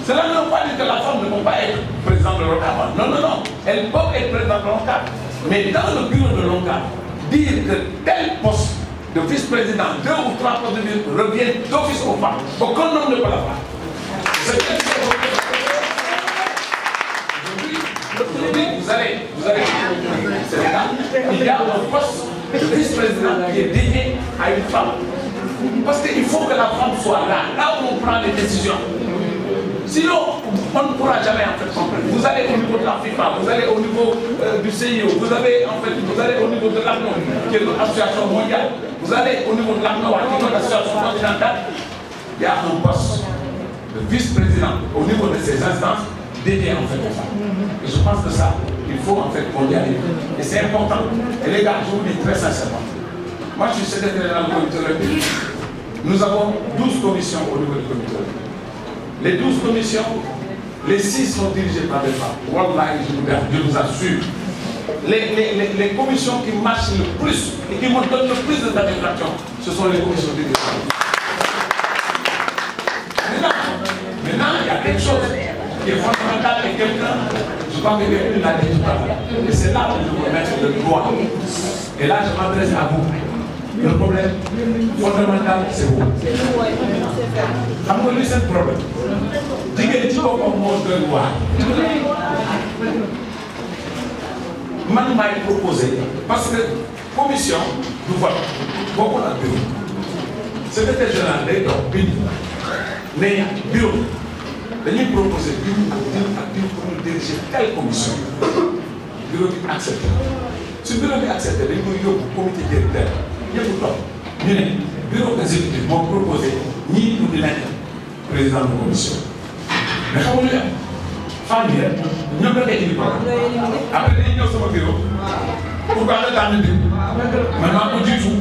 Cela ne veut pas dire que la femme ne peut pas être présidente de l'ONCAV. Non, non, non. Elle peut être présidente de l'ONCAV. Mais dans le bureau de l'ONCAV, dire que tel poste de vice-président, 2 ou 3 postes de vice reviennent d'office aux femmes. Aucun homme ne peut la faire. Aujourd'hui, vous allez au Sénégal, il y a un poste de vice-président qui est dédié à une femme. Parce qu'il faut que la femme soit là où on prend les décisions. Sinon, on ne pourra jamais en fait comprendre. Vous allez au niveau de la FIFA, vous allez au niveau du CIO, vous allez au niveau de l'ACNO, qui est l'association mondiale, vous allez au niveau de l'ACNO, qui est l'association continentale. Il y a un poste de vice-président au niveau de ces instances dédié en fait aux femmes. Et je pense que ça, il faut en fait qu'on y arrive. Et c'est important. Et les gars, je vous dis très sincèrement, moi je suis secrétaire général du comité olympique. Nous avons 12 commissions au niveau du comité olympique. Les 12 commissions, les 6 sont dirigées par des femmes. Wallahi, je vous assure. Les commissions qui marchent le plus et qui me donnent le plus de satisfaction, ce sont les commissions dirigées par des femmes. Maintenant, il y a quelque chose qui est fondamental et quelqu'un, je crois que quelqu'un l'a dit tout à l'heure. Et c'est là où je veux mettre le doigt. Et là, je m'adresse à vous. Le problème fondamental, c'est vous. Xam nga li seen problème jigéen ci boppam moo doy waar. Man maay proposé parce que commission du vote bokkul ak bureau. Secrétaire général day toog bind ne bureau dañuy proposé ak diw pour ñu diriger telle commission. Bureau bi accepté. Su bureau bi accepté dañ koy yóbbu comité directeur. ñëpp toog ñu ne bureau exécutif moo proposé ñii ñu di nekk président de commission mais xamuñu ne femme yi rek ñoom la nekk di programme après dañuy ñëw sama bureau pourquoi nga tànn diw man maa ko jiitu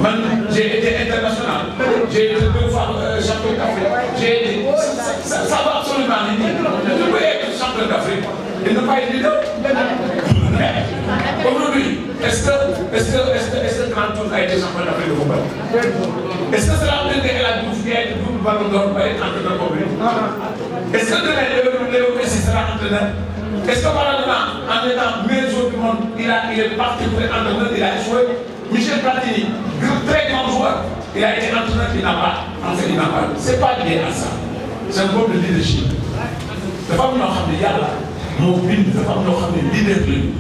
man j'ai été international j'ai été 2 fois champion d'Afrique j'ai été ça va absolument ni je peux être champion d'Afrique et ne pas être leader. Aujourd'hui, est-ce que 30 a été champion d'Afrique de football? Est-ce que cela veut dire qu'elle a été double ballon d'or pour être entraîneur complet? Est-ce que demain, Léo Messi sera entraîneur? Est-ce que parallèlement, en étant meilleur joueur du monde, il est parti pour être entraîneur, il a joué? Michel Platini, très grand joueur, il a été entraîneur, il n'a pas. En fait, il n'a pas. C'est pas lié à ça. C'est un problème de leadership. C'est pas une affaire de yalla. moo bind dafa am loo xam ne leader lañu.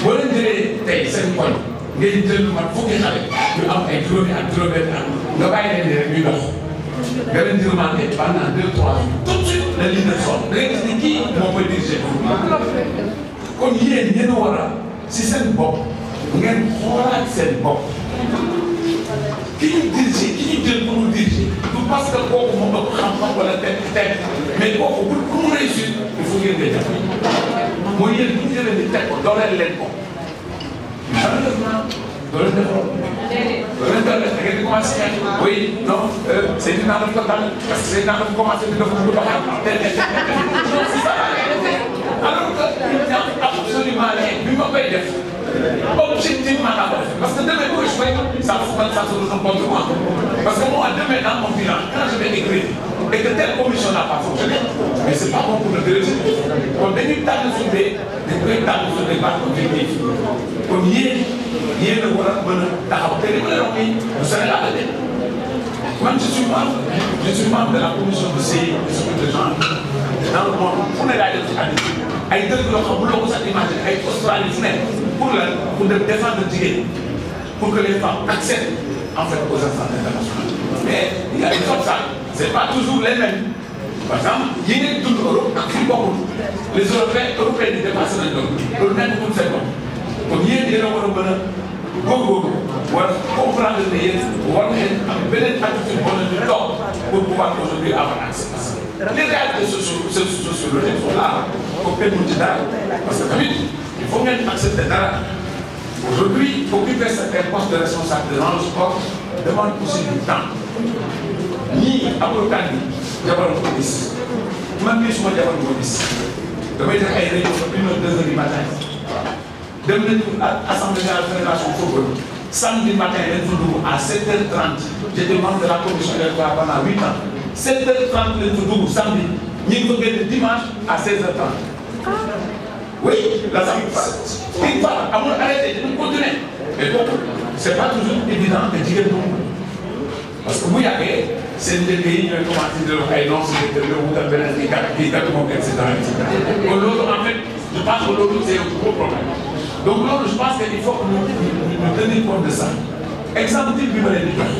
boo leen jëlee tey seen koñ ngay jël lu mat fukki xale ñu am ay juróomi ak juróom-benn at nga bàyyi leen rek ñuy dox nga leen di remarqué pendant 2-3 jours tout de suite le leader sonn da ngay gis ni kii moo koy diriger. kon yéen a war a si seen bopp ngeen xoolaat seen bopp ki ñu diriger ki ñu jël pour mu diriger du parce que kooku moom ëpp xam-xam wala teg mais kooku pour mu réussir il faut ngeen koy jàpp mooy yéen bu ñu jëlee ni teg ko dooleel leen ko malheureusement doo leen def loolu doo leen dooleel da ngeen di commencé oui non Seydina dafa ko tànn parce que Seydina dafa commencé di def lu doxal alors que il n'y a absolument rien bi ma koy def objectivement la ko def parce que demain boo échoué ça se retourne contre moi parce que moi demain dans mon bilan quand je vais écrire et que telle commission n'a pas fonctionné mais c'est pas bon pour le diriger kon dañuy tànn sur des bases objectives kon yéen a war a mën a taxaw te li ma leen wax nii du Sénégal la dem man je suis membre de la commission de CI de genre dans le monde fu ne laay def ci àddina ay dëkk yoo xam loo ko sax imaginer ay Australie fu ne pour dem défendre jigéen pour que les femmes accèdent en fait aux instances internationales mais il y a des obstacles c'est pas toujours les mêmes par exemple yi ngeen dund Europe ak fi bokkul les Européens di dépassé nañ loolu nekk pour seen bopp kon yéen a war a mën a góorgóorlu war a comprendre ne yéen war ngeen am beneen attitude boo leen di toog pour pouvoir aujourd'hui avoir accès à ça. Les réalités sociologiques sont là pour kenn mën ci dara parce que tamit il faut ngeen accepter dara Aujourd'hui, occuper certains postes de responsabilité dans le sport demande aussi du temps. Ni amul kan bi jabaru ko gis man mii suma jabaru ko gis damay def ay réunion ba 1 heure 2 heures du matin dem nañu assemblée générale fédération football samedi matin lañ fa dugg à 7h30 j'étais membre de la commission électorale pendant 8 ans 7h30 lañ fa dugg samedi ñu ngi ko génn dimanche à 16h30 oui l'assemblée il faut amul arrêté dañu continuer et donc c'est pas toujours évident que jigéen moom parce que bu yàggee seen dëkk yi ñooy commencé di wax ay non c'est que le wutal beneen kii kat moom et cetera et cetera. kon loolu en fait je pense que loolu c'est un gros problème donc loolu je pense que il faut que ñu tenir compte de ça exemple type bi ma leen di jox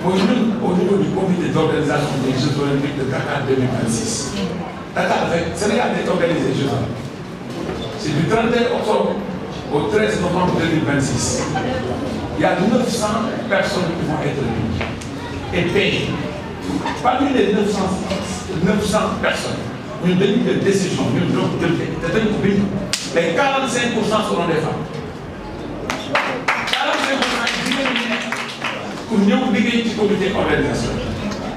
mooy ñun au niveau du comité d'organisation des Jeux olympiques de Dakar 2026. Dakar Sénégal est organisé Jeux olympiques. C'est du 31 octobre au 13 novembre 2026. Il y a 900 personnes qui vont être libres et payées. Parmi les 900 personnes, une décision, les 45% seront des femmes. 45% pour nous liggéey ci comité d'organisation.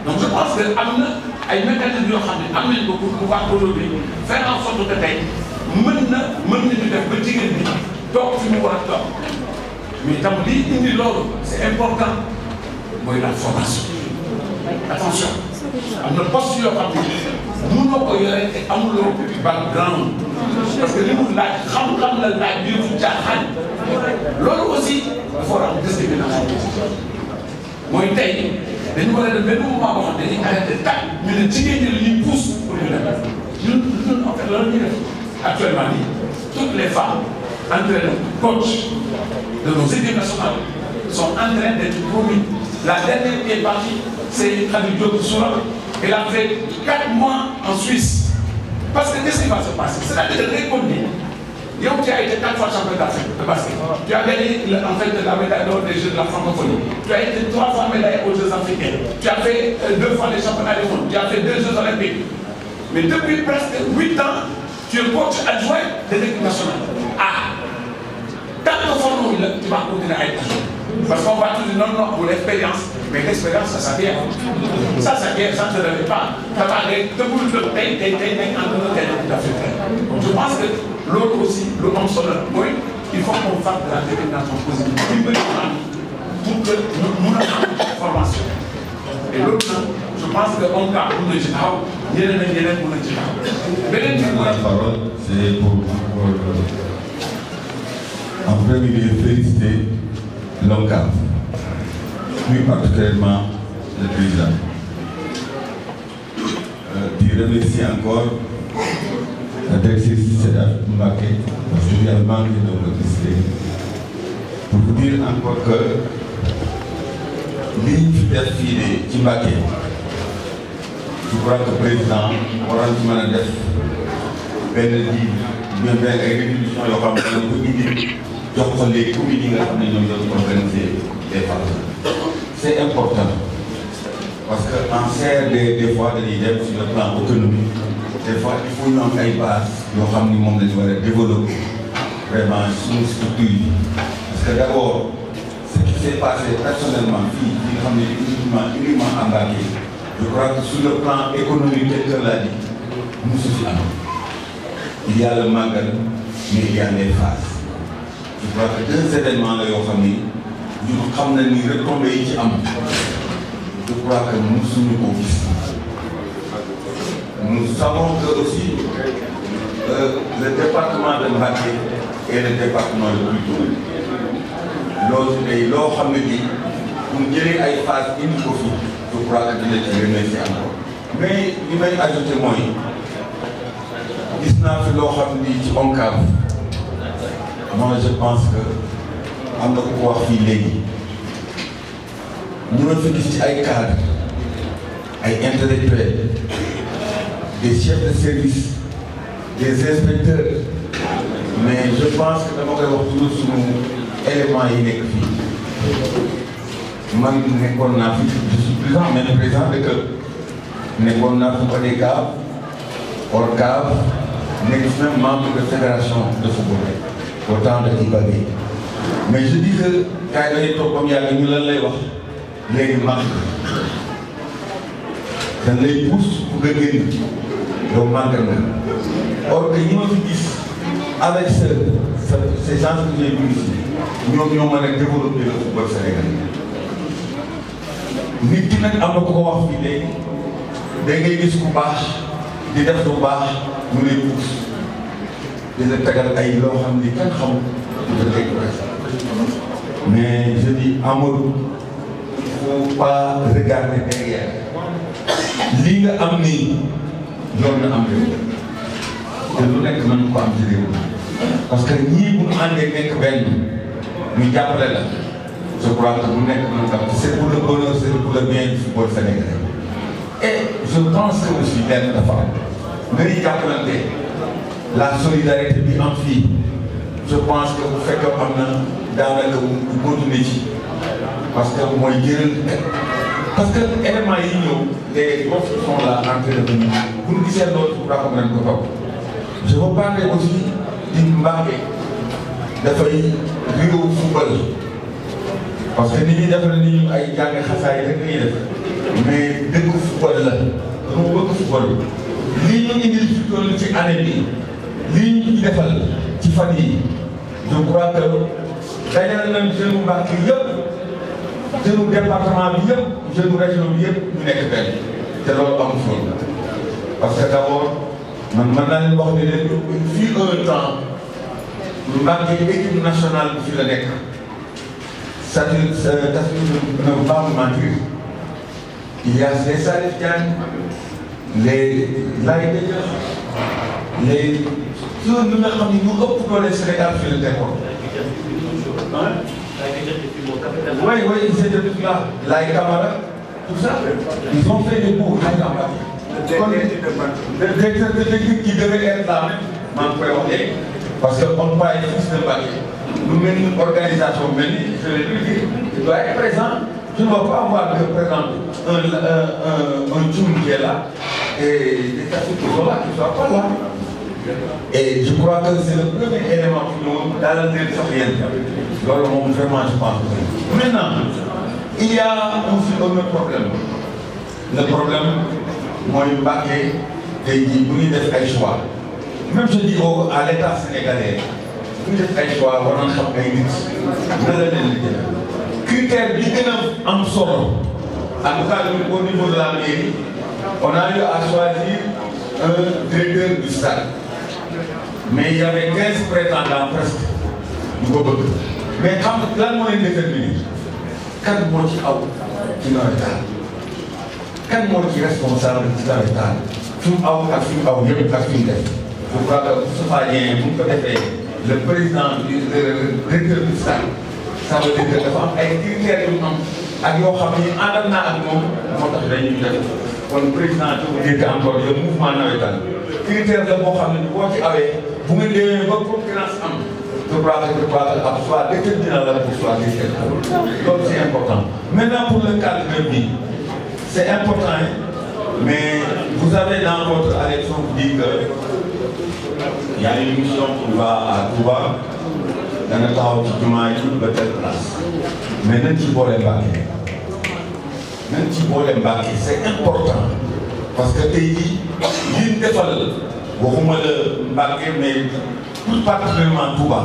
Donc je pense que am na ay mécanismes yoo xam ne am nañ ko pour pouvoir aujourd'hui faire en sorte que tey mën nañu def ba jigéen bi toog fi mu war a toog. Mais tam li indi loolu c'est important mooy la formation. Attention am na poste yoo xam ne mënoo ko yore te amuloo background parce que li mu laaj xam-xam la laaj bi mu caaxaan loolu aussi dafa war a am discrimination mooy tey dañu war a def benn moment boo xam ne dañuy arrêté tàkk ñu ne jigéen ñi la ñuy pousse pour ñu def ñun en fait loolu ñuy def actuellement nii toutes les femmes entraîneurs coach de nos équipes nationales sont en train d'être promues. La dernière qui est partie, c'est Khady Diop Soura. Elle a fait 4 mois en Suisse. Parce que qu'est-ce qui va se passer? C'est-à-dire répondre. Tu as été 4 fois champion d'Afrique de basket. Tu as gagné en fait la médaille d'or des Jeux de la francophonie. Tu as été 3 fois médaillé aux Jeux africains. Tu as fait 2 fois les championnats du monde. Tu as fait 2 Jeux olympiques. Mais depuis presque 8 ans, tu es coach adjoint de l'équipe nationale. Ah! Tant que formons, tu vas continuer à être adjoint. Parce qu'on va tout dire non, pour l'expérience. Mais l'expérience, ça s'acquiert. Ça s'acquiert, ça ne te réveille pas. Ça va aller, te boule de pain, donc je pense que l'autre aussi, le homme solaire, oui, il faut qu'on fasse de la détermination positive. Pour que nous ayons une formation. Et l'autre, je pense qu'on a pour le Jihao, il y a un pour le Jihao.
La parole, c'est pour en premier lieu féliciter l'ONCAV, plus particulièrement le président. Je remercie encore la directrice Sédar Mbacké, parce que j'ai manqué de l'obésité, pour vous dire encore que ligne fidèle fii ci Mbacké, je crois que le président waroon ci mën a def benn livre bien ay résolution yoo xam ne dañ ko indi jox ko les communes yi nga xam ne ñoom ñoo organiser les femmes. C'est important parce que en CRD des fois dañuy dem sur le plan économique des fois il faut ñu am ay bases yoo xam ni moom la ñu war a développer vraiment suñu structure yi parce que d'abord ce qui s'est passé personnellement fii li nga xam ne uniquement à Mbacké, je crois que sur le plan économique quelqu'un l'a dit mosu fi am. Il y a le Magal mais il y a les phases. Je crois que 2 événements là yoo xam ni ñu xam na ni retombées yi ci am je crois que mosuñu ko gis. Nous savons que aussi le département de Mbacké est le département le plus tourné. loolu tey loo xam ne bii pour jëlee ay phases indi ko fi je crois que dina ci remercier encore. mais li may ajouté mooy gis naa fi loo xam ni ci ONCAV moi je pense que am na ku wax fii léegi ñu doon fi gis ci ay cadres ay intellectuels des chefs de service des inspecteurs mais je pense que dama koy wax toujours suñu éléments yi nekk fii man nekkoon naa fi je suis président de club nekkoon naa fi ODCAV ORCAV nekk même membre de fédération de football au temps de Iba Gueye mais je dis que gars yi dañuy toog comme yàlla ñu lan lay wax léegi manque dañ lay pousse pour nga génn yow manque na or que ñi ma fi gis avec ces gens que j'ai vus ici ñoom ñoo mën a développer le football sénégalais nit ki nag am na ku ko wax fii léegi da ngay gis ku baax di def lu baax mu lay pousse dina tegal ay loo xam ni kenn xamul da ngay mais je dis Amadou faut pas regarder derrière lii nga am nii yoon na am réew te lu nekk mën ko am ci réew parce que ñii bu ñu àndee nekk benn ñu jàppale la je crois que bu nekk mën nga c'est pour le bonheur c'est pour le bien du football sénégalais et je pense que aussi benn dafa am nañuy jàppalante la solidarité bi am fii je pense que bu fekkee am na daanaka bu continuer ci parce que mooy jëral parce que éléments yi ñëw les gosses qui sont là en train de venir bu ñu gisee loolu pour ko mën ko topp je veux parler aussi di Mbacké dafay réew football parce que nit ñi def na ni ñu ay jàng xasaay rek la ñuy def mais dëkk football la dama bëgg football lii ñu indil fi toll ci année bi lii ñu defal ci fan yi je crois que dajale nañ jeune Mbacké yëpp jeune département bi yëpp jeune région bi yëpp ñu nekk benn te loolu amul solo parce que d'abord man mën naa leen wax ne leen fii un temps Mbacké équipe nationale bi fi la nekk c'est-à-dire ne veut pas me mentir il y a les Salif Diagne les Laye Dédia les zone yi nga xam ne ñu ëpp doole Sénégal fii la nekkoon oui oui ils étaient tous là Laye Camara tout ça ils ont fait des cours Laye Camara le directeur de l'équipe qui devait être là maa ngi koy wax léegi parce que on parle fils de Mbacké lu mel ni organisation mel ni je l'ai dit il doit être présent je ne dois pas avoir de présent un Dioum qui est là et des personnes qui sont là qui ne soient pas là et je crois que c'est le premier élément qui nous dans la direction réelle loolu moom vraiment je pense maintenant il y a aussi un autre problème le problème mooy Mbacké tey jii bu ñuy def ay choix même je dis à l'état sénégalais bu ñu def ay choix war nañ xam ay nit na la leen di jël critère bi gën a am solo en tout cas au niveau de la mairie on a eu à choisir un directeur du stade mais il y avait 15 prétendants presque ñu ko bëgg mais xam nga lan moo leen déterminer kan moo ci aw ci nawetaan kan moo ci responsable ci nawetaan fi mu aw ak fi mu aw yëpp ak fi mu def je crois que Moustapha Dieng bu ñu ko defee le président du directeur du stade ça veut dire que dafa am ay critères yu am ak yoo xam ni àndal naa ak moom moo tax dañuy def kon président je vous dis encore le mouvement nawetaan critère la boo xam ne boo ci awee bu ngeen demee ba concurrence am je crois que ab soit déterminant la pour choisir quelqu'un loolu c'est important maintenant pour le cadre bi c'est important mais vous avez dans votre élection vous dites que il y a une mission qui va à Touba dana taxaw ci jumaa yi ba telle place mais nañ ci boole Mbacké nañ ci boole Mbacké c'est important parce que tey jii li ñu defal waxuma la Mbacké mais plus particulièrement Touba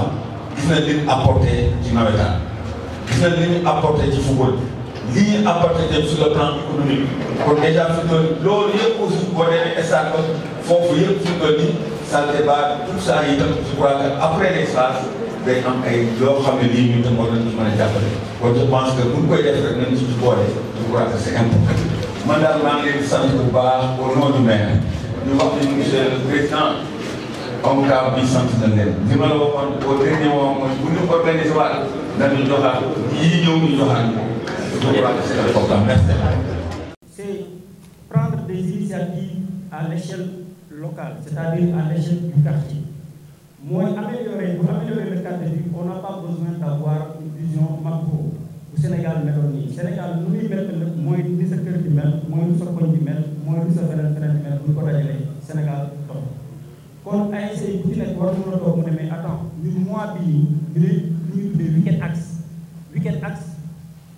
gis na li ñu apporté ci nawetaan gis na li ñu apporté ci football li ñu apporté dem sur le plan économique kon déjà fi mu loolu yëpp aussi boo demee stade foofu yëpp fi mu nii ça débat tout ça itam je crois que après les phases day am ay loo xam ne lii ñu tam war nañu mën a jàppale kon je pense que bu ñu koy def rek nañu ci boole je crois que c'est important man daal maa ngi leen di sant bu baax au nom du maire ñu wax ni monsieur le président ONCAV bi sant na leen li ma la waxoon au dernier moment mooy bu ñu organisé waat dañu joxaat yii ñëw ñu joxaat je crois que c'est important merci.
C'est prendre des initiatives à l'échelle locale, c'est-à-dire à l'échelle du quartier. Pour améliorer le cadre de vie, on n'a pas besoin d'avoir une vision macro. Au Sénégal, le Sénégal, nous y mettons le moins de ce que du mel, moins de ce qu'on y met, moins de ce que nous avons fait, Sénégal, top. Quand ASC, vous dites que vous avez mais attends, nous, mois, nous, week-end accès. weekend axe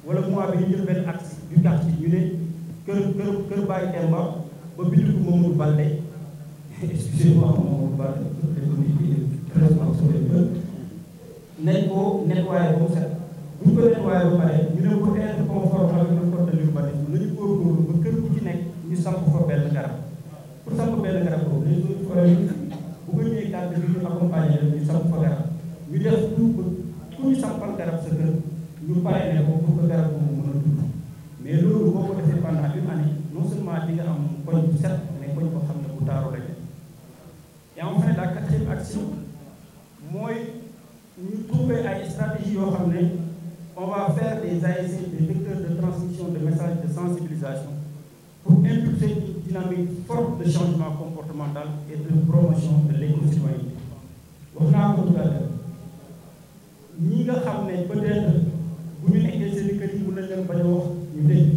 wala mois bi ñu jël benn axe du quartier ñu ne kër Baye Demba ba bindu ko Mamadou Baldé excusez-moi Mamadou Baldé nañ ko nettoyé ba mu set bu ñu ko nettoyé ba pare ñu ne pour être conforme avec le code de l'urbanisme nañu góorgóorlu ba kër ku ci nekk ñu samp fa benn garab pour samp benn garab boobu les autres forêts bu ko ñëwee cadre bi ñu accompagner leen ñu samp fa garab ñu def tout ba ku ñu sampal garab sa kër ñu pare ne ko pour que garab boobu mën a dund mais loolu boo ko defee pendant une année non seulement di nga am koñ bu set mais koñ boo xam ne bu taaru la et enfin la quatrième action mooy ñu trouver ay stratégie yoo xam ne on va faire des ASC des vecteurs de transmission de messages de sensibilisation pour impulser une dynamique forte de changement comportemental et de promotion de l'éco-citoyenneté. wax naa ko tout à l'heure ñi nga xam ne peut-être bu ñu nekkee seen kër yi mën nañ leen bañ a wax ñu dégg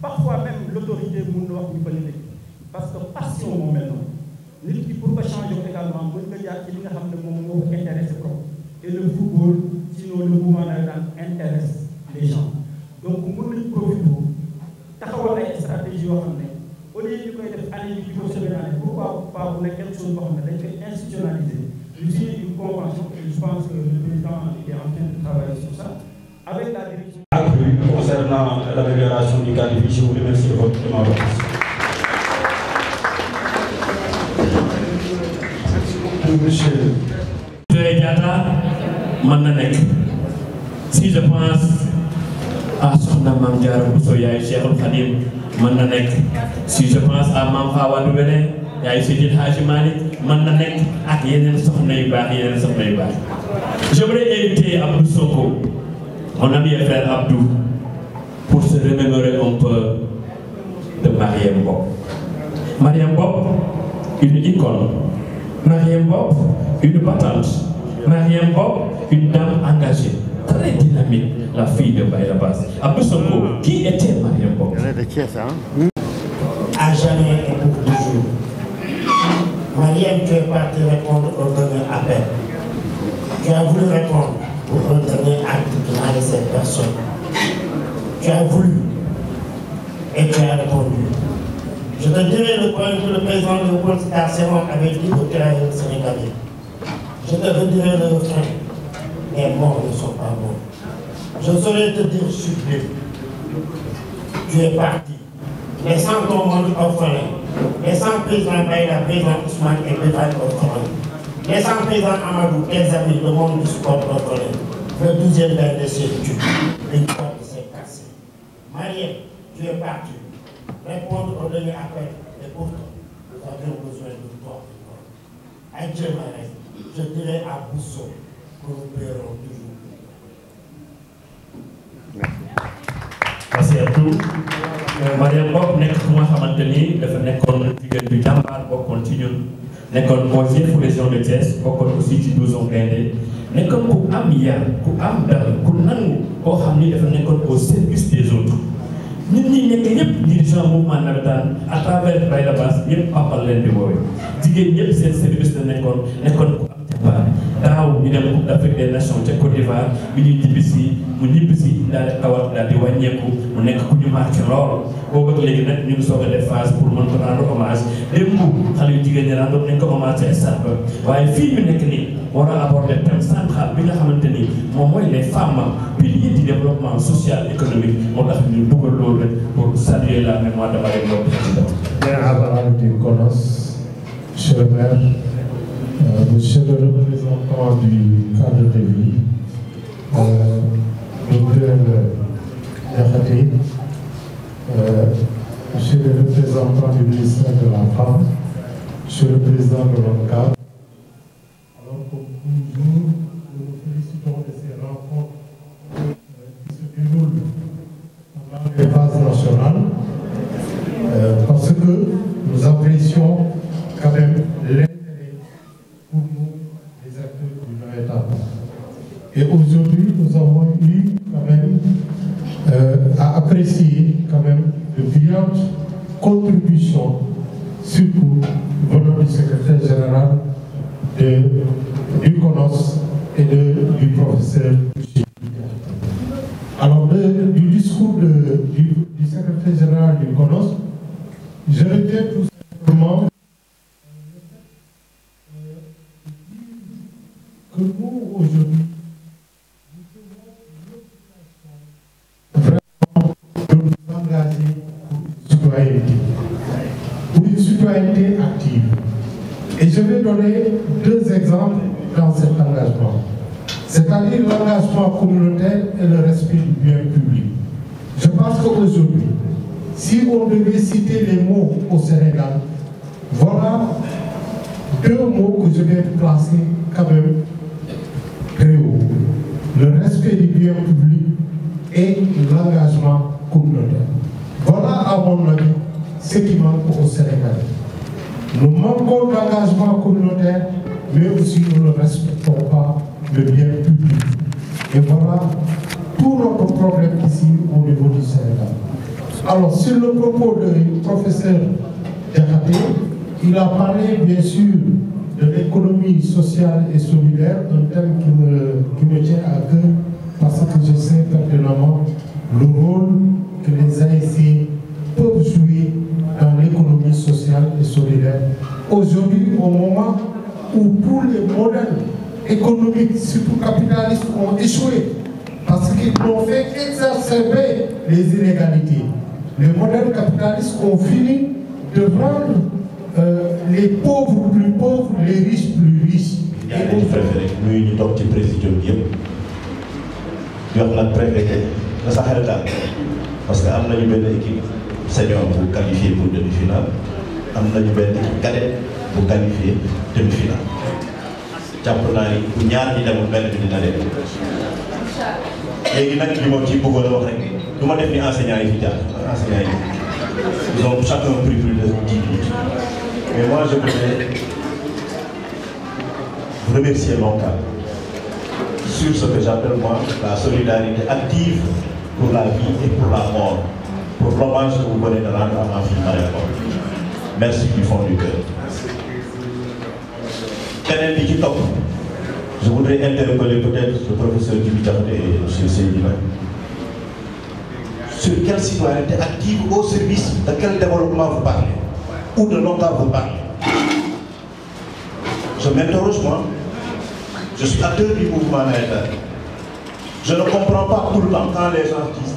parfois même l'autorité mën na wax ñu bañ a dégg parce que passion moo mel noonu nit ki pour que changer également mën nga jaar ci li nga xam ne moom moo ko intéressé trop et le football sinon le mouvement navétane intéresse les gens donc mën nañu profité taxawal ay stratégie yoo xam ne au lieu ñu koy def année bi di ko semaine année pourquoi pas bu nekk quelque chose boo xam ne dañ koy institutionnaliser ñu signé une convention et je pense que le président est en train de travailler sur ça avec la direction.
Concernant l'amélioration du cadre de vie, je vous remercie de votre demande.
Monsieur Diatta, si je pense à Sokhna Mame Diarra Bousso yaay Cheikhul Khadim mën na nekk si je pense à Mame Fawa Doumbélé yaay Seydil Hadji Malick mën na nekk ak yeneen soxna yu baax j'aimerais inviter Abdou Sonko mon ami et frère Abdou pour se remémorer un peu de Mariam Bob. Mariam Bob, une icône. Mariam Bob, une battante. Mariam Bob, une dame engagée, très dynamique, la fille de Baye Abbas. Abdou Sonko, qui était Mariam Bob?
À jamais et pour toujours. Mariam, tu es parti répondre au dernier appel. Tu as voulu répondre pour un dernier acte qui a laissé personne. Tu as voulu et tu as répondu. Je te dirai le point que le président Léopold Sédar Senghor avait dit aux tirailleurs sénégalais. Je te redirai le refrain. Les morts ne sont pas morts. Je saurais te dire sublime. Tu es parti. Laissant ton monde orphelin. Laissant président Baïla, président Ousmane et président orphelin. Laissant président Amadou, tes amis, le monde du sport orphelin. Le 12e gain de servitude. Une fois de s'est cassé. Mariam, tu es parti. Répondre au dernier appel. Et pourtant, nous avions besoin de toi. Adieu, Mariam. Je dirai à Bousso que nous paierons toujours.
Merci à tous. Mariam Bob nekk ku nga xamante ni dafa nekkoon jigéen bi jàmbaar bokkoon ci ñun nekkoon OIG pour région de Thiès bokkoon aussi ci 12 gaynde nekkoon ku am yar ku am dal ku nangu koo xam ni dafa nekkoon au service des autres nit ñi nekk ñëpp dirigeant mouvement navétane à travers Baye Abbas ñëpp papal leen di woowee jigéen ñëpp seen service la nekkoon ku am jàmbaar daaw ñu dem Coupe d'Afrique des Nations ca Côte d'Ivoire bi ñuy mu ñibbisi daal di xawat daal di wàññeeku mu nekk ku ñu marqué lool boobu ak léegi nag ñu ngi soog a def phase pour mën ko rendre hommage démb xale yu jigéen ñi rendre nañ ko hommage ca stade ba waaye fii ñu nekk nii war a aborder thème central bi nga xamante ni moom mooy les femmes piliers du développement social économique moo tax ñu dugal loolu rek pour saluer la mémoire de Mariam Bob président.
Bien avant du CONOS, monsieur le maire, monsieur le représentant du cadre de vie, docteur Diakhaté, monsieur le représentant du ministère de la Femme, monsieur le président de l'ONCAV. Alors comme toujours, nous nous félicitons de ces rencontres qui se déroulent dans les bases nationales parce que nous apprécions quand même l'intérêt pour nous, les acteurs du navétane. Et aujourd'hui, nous avons eu quand même à apprécier quand même de brillantes contributions, surtout venant du secrétaire général du CONOS et du professeur. CONOS. Je retiens tout simplement que nous, aujourd'hui, vraiment de nous engager pour une citoyenneté active. Et je vais donner 2 exemples dans cet engagement. C'est-à-dire l'engagement communautaire et le respect du bien public. Je pense qu'aujourd'hui, si on devait citer les mots au Sénégal, voilà 2 mots que je vais placer quand même très haut. Le respect du bien public et l'engagement communautaire. Voilà, à mon avis, ce qui manque au Sénégal. Nous manquons d'engagement communautaire, mais aussi nous ne respectons pas le bien public. Et voilà tout notre problème ici au niveau du Sénégal. Alors, sur le propos du professeur Diakhaté, il a parlé bien sûr de l'économie sociale et solidaire, un thème qui me tient à cœur parce que je sais pertinemment le rôle que les ASC peuvent jouer dans l'économie sociale et solidaire. Aujourd'hui, au moment où tous les modèles économiques, surtout capitalistes, ont échoué parce qu'ils ont fait exacerber les inégalités. Les modèles capitalistes ont fini de rendre les pauvres plus pauvres, les riches plus riches.
Et nous préférons, nous sommes dans le président nous avons préféré le Sahel parce que nous avons une équipe senior pour qualifier pour demi-finale, nous avons une équipe cadette pour qualifier demi-finale. Nous avons une ñaar ñi demul benn bi dina dem. Léegi nag li ma ci bëggoon a wax rek du ma def ni enseignants yi fi jaar enseignants yi ils ont chacun pris plus de 10 minutes. Mais moi je voudrais remercier l'ONCAV sur ce que j'appelle moi la solidarité active pour la vie et pour la mort, pour l'hommage que vous venez de rendre à ma fille Maria Bob. Merci du fond du cœur. Je voudrais interpeller peut-être le professeur Diakhaté et M. Seydina. Sur quelle citoyenneté active au service de quel développement vous parlez ou de l'ONCAV vous parlez. Je m'interroge moi. Je suis acteur du mouvement navétane. Je ne comprends pas tout le temps quand les gens disent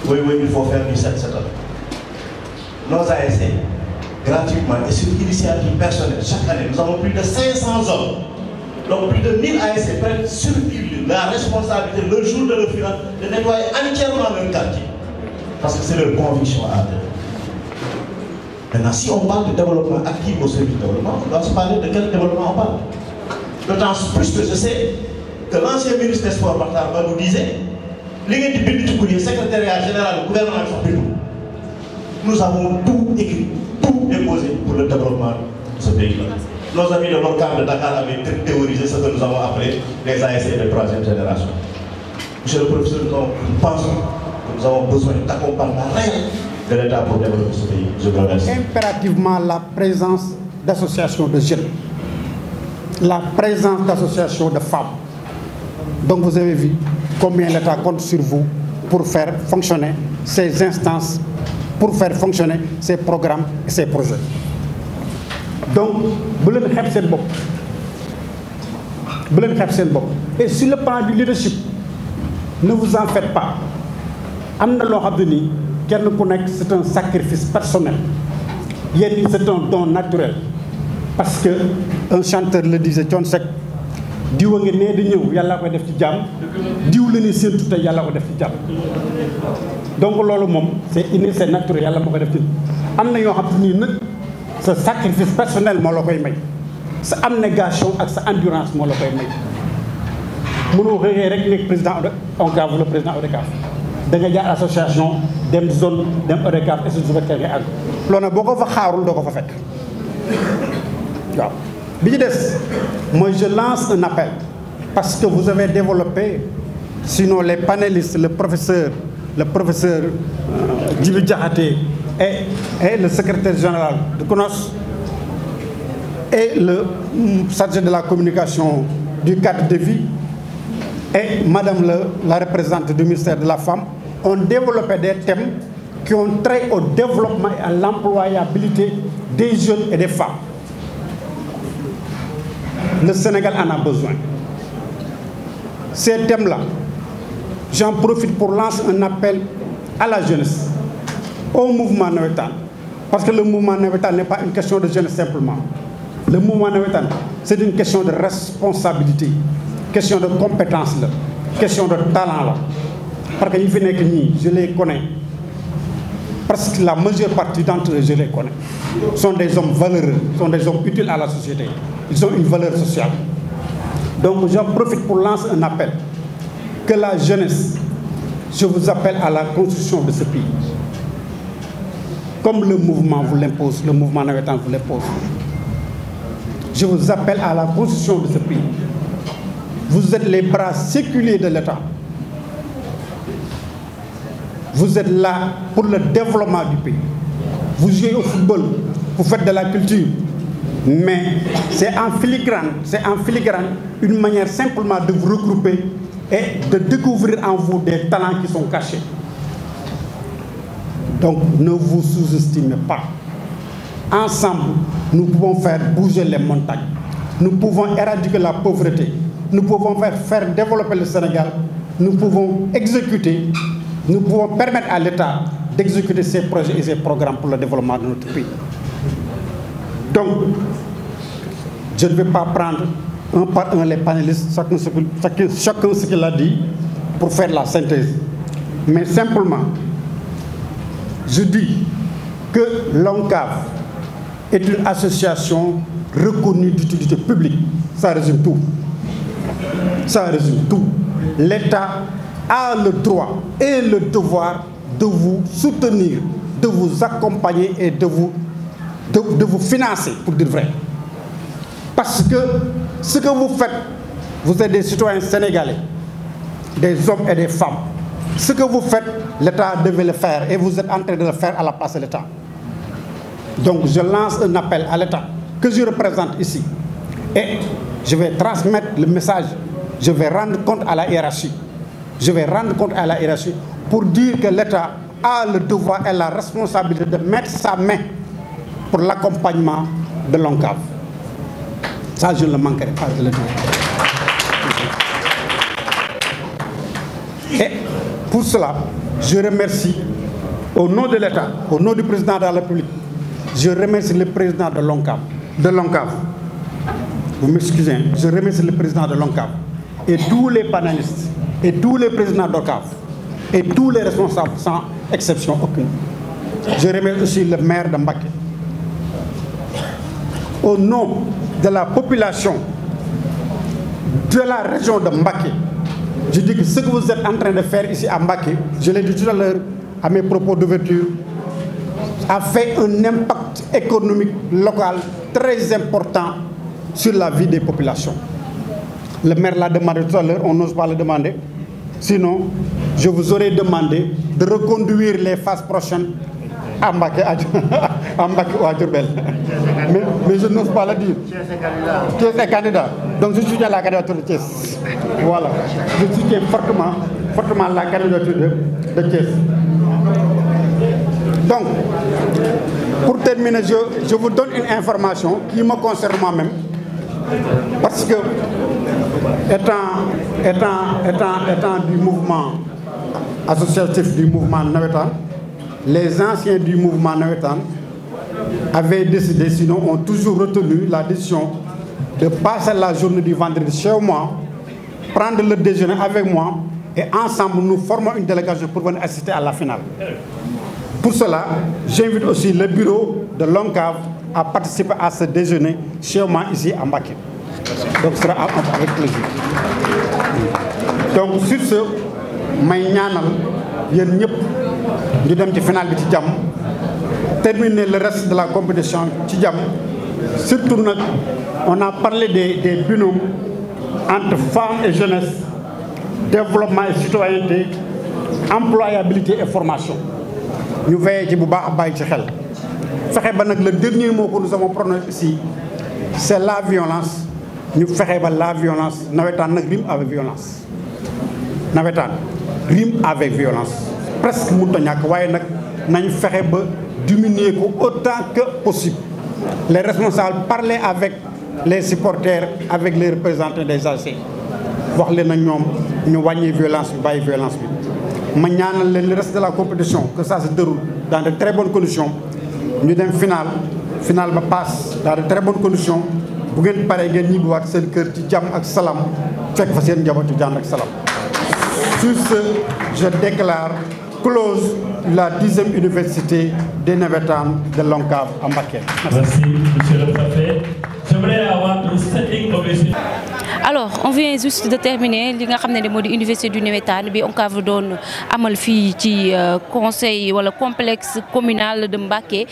oui, oui, il faut faire du 7-7 ans. Nos ASC, gratuitement et sur initiative personnelle, chaque année, nous avons plus de 500 hommes. Donc plus de 1000 ASC prennent sur la responsabilité, le jour de leur finance, de nettoyer entièrement leur quartier. Parce que c'est leur conviction à eux. Maintenant, si on parle de développement actif au service du développement, on doit se parler de quel développement on parle. D'autant plus que je sais que l'ancien ministre des Sports, Makhtar Ba, nous disait le secrétariat général du gouvernement, nous avons tout écrit, tout déposé pour le développement de ce pays-là. Nos amis de l'ONCAV de Dakar avaient théorisé ce que nous avons appelé les ASC de 3e génération. Monsieur le professeur, nous pensons que nous avons besoin d'accompagnement réel de l'État pour développer ce pays. Je vous remercie.
Impérativement la présence d'associations de jeunes, la présence d'associations de femmes. Donc vous avez vu combien l'État compte sur vous pour faire fonctionner ces instances, pour faire fonctionner ces programmes et ces projets. Donc, vous ne faites pas. Et sur le plan du leadership, ne vous en faites pas. C'est un sacrifice personnel. C'est un don naturel. Parce qu'un chanteur le disait, John Seck, diw nga né di ñew yalla koy def ci jam diw la ni sentu tay yalla ko def ci jam donc lolu mom c'est inné c'est naturel yalla mako def ci amna yo xam ni nak ce sacrifice personnel mo la koy may sa abnégation ak sa endurance mo la koy may mëno xëy rek nek président ONCAV le président ODCAV da nga jaar association dem zone dem ODCAV et ce jour kay ak lolu boko fa xaarul do ko fa fekk waaw. Moi je lance un appel parce que vous avez développé, sinon les panélistes, le professeur Djibi Diakhaté et le secrétaire général de CONOS et le chargé de la communication du cadre de vie et madame la représentante du ministère de la Femme ont développé des thèmes qui ont trait au développement et à l'employabilité des jeunes et des femmes. Le Sénégal en a besoin. Ces thèmes-là, j'en profite pour lancer un appel à la jeunesse, au mouvement Nawetan. Parce que le mouvement Nawetan n'est pas une question de jeunesse simplement. Le mouvement Nawetan, c'est une question de responsabilité, question de compétence, question de talent. Parce que je les connais. Parce que la majeure partie d'entre eux, je les connais. Sont des hommes valeureux, sont des hommes utiles à la société. Ils ont une valeur sociale. Donc j'en profite pour lancer un appel. Que la jeunesse, je vous appelle à la construction de ce pays. Comme le mouvement vous l'impose, le mouvement Nawetan vous l'impose. Je vous appelle à la construction de ce pays. Vous êtes les bras séculiers de l'État. Vous êtes là pour le développement du pays. Vous jouez au football, vous faites de la culture. Mais c'est en filigrane une manière simplement de vous regrouper et de découvrir en vous des talents qui sont cachés. Donc ne vous sous-estimez pas. Ensemble, nous pouvons faire bouger les montagnes. Nous pouvons éradiquer la pauvreté. Nous pouvons faire développer le Sénégal. Nous pouvons exécuter. Nous pouvons permettre à l'État d'exécuter ses projets et ses programmes pour le développement de notre pays. Donc, je ne vais pas prendre un par un les panélistes, chacun ce qu'il a dit, pour faire la synthèse. Mais simplement, je dis que l'ONCAV est une association reconnue d'utilité publique. Ça résume tout. Ça résume tout. L'État a le droit et le devoir de vous soutenir, de vous accompagner et de vous financer, pour dire vrai. Parce que ce que vous faites, vous êtes des citoyens sénégalais, des hommes et des femmes. Ce que vous faites, l'État devait le faire et vous êtes en train de le faire à la place de l'État. Donc je lance un appel à l'État que je représente ici. Et je vais transmettre le message, je vais rendre compte à la hiérarchie. Je vais rendre compte à la hiérarchie pour dire que l'État a le devoir et la responsabilité de mettre sa main pour l'accompagnement de l'ONCAV. Ça, je ne le manquerai pas de le dire. Et pour cela, je remercie, au nom de l'État, au nom du président de la République, je remercie le président de l'ONCAV. Vous m'excusez, je remercie le président de l'ONCAV et tous les panélistes, et tous les présidents d'ONCAV, et tous les responsables, sans exception aucune. Je remercie aussi le maire de Mbacké. Au nom de la population de la région de Mbacké, je dis que ce que vous êtes en train de faire ici à Mbacké, je l'ai dit tout à l'heure à mes propos d'ouverture, a fait un impact économique local très important sur la vie des populations. Le maire l'a demandé tout à l'heure, on n'ose pas le demander. Sinon, je vous aurais demandé de reconduire les phases prochaines à Mbacké ou à Diourbel. Mais je n'ose pas le dire. Thiès est candidat. Donc je soutiens la candidature de Thiès. Voilà. Je soutiens fortement la candidature de Thiès. Donc, pour terminer, je vous donne une information qui me concerne moi-même. Parce que, étant du mouvement associatif du mouvement Nawetan, les anciens du mouvement Nawetan avaient décidé, sinon ont toujours retenu la décision de passer la journée du vendredi chez moi, prendre le déjeuner avec moi et ensemble nous formons une délégation pour venir assister à la finale. Pour cela, j'invite aussi le bureau de l'ONCAV à participer à ce déjeuner chez moi ici à Mbacké. Donc ce sera avec plaisir. Donc sur ce, may ñaanal yéen ñëpp ñu dem ci finale bi ci jàmm, terminer le reste de la compétition ci jàmm. Surtout nag, on a parlé des binômes entre femmes et jeunesse, développement et citoyenneté, employabilité et formation. Nous veillons ci bu baax bàyyi ci xel. Fexe ba nag le dernier mot que nous avons prononcé ici, c'est la violence. Ñu fexe ba la violence, Nawetan nag rime avec violence. Nawetan rime avec violence. Presque mënut a ñàkk waaye nag nañ fexe ba diminuer ko autant que possible. Les responsables parler avec les supporters, avec les représentants des ASC wax leen ak ñoom ñu wàññi violence bi bàyyi violence bi. ma ñaanal leen le reste de la compétition que ça se déroule dans de très bonnes conditions ñu dem final ba passe dans de très bonnes conditions bu ngeen paree ngeen ñibbiwaat seen kër ci jàmm ak salaam fekk fa seen njaboot ci jàmm ak salaam. Sur ce, je déclare close la 10e université des Navétanes de l'ONCAV à Mbacké.
Merci, monsieur le préfet. J'aimerais avoir une standing ovation.
Alors on vient juste de terminer li nga xam ne moo di université du Navétane bi ONCAV doon amal fii ci conseil wala complexe communal de Mbacké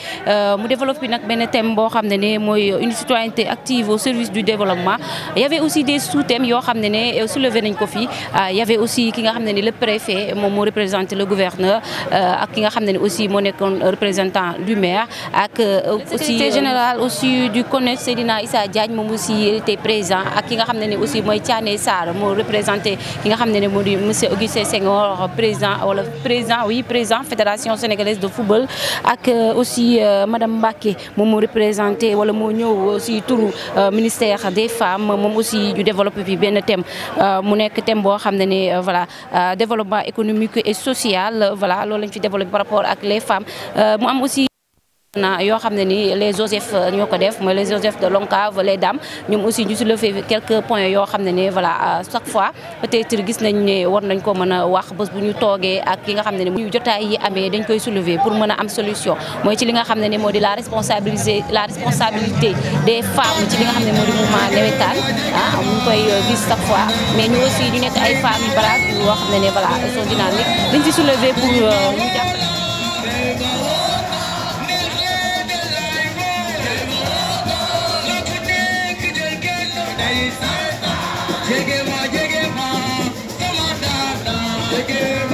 mu développé nag benn thème boo xam ne mooy une citoyenneté active au service du développement. Il y avait aussi des sous-thèmes yoo xam ne soulevé nañ ko fii. Il y avait aussi ki nga xam ne le préfet moom moo représenté le gouverneur ak ki nga xam ne aussi moo nekkoon représentant du maire ak aussi secrétaire général aussi du CONES Seydina Issa Diagne moom aussi était présent ak ki nga xam ne aussi mooy Thiané Sarr moo représenté ki nga xam ne moo di monsieur Augustin Senghor président fédération sénégalaise de football ak aussi madame Mbacké moom moo représenté wala moo ñëw aussi turu ministère des femmes moom aussi ñu développé fi benn thème mu nekk thème boo xam ne voilà développement économique et social voilà loolu lañ fi développé par rapport ak les femmes mu am aussi yoo xam ne ni les Joseph ñoo ko def mooy les Joseph de l'ONCAV les dames ñoom aussi ñu soulevé quelques points yoo xam ne ni voilà chaque fois peut-être gis nañ ne war nañ ko mën a wax bés bu ñu toogee ak ki nga xam ne ni jotaay yi amee dañ koy soulever pour mën a am solution mooy ci li nga xam ne ni moo di la responsabilité des femmes ci li nga xam ne moo di mouvement navétane ñu koy gis chaque fois mais ñu aussi ñu nekk ay femmes yu balaas yoo xam ne ne voilà elles sont dynamiques dañ ci soulever pour ñu jàppale.
Jege ma, come on, come on,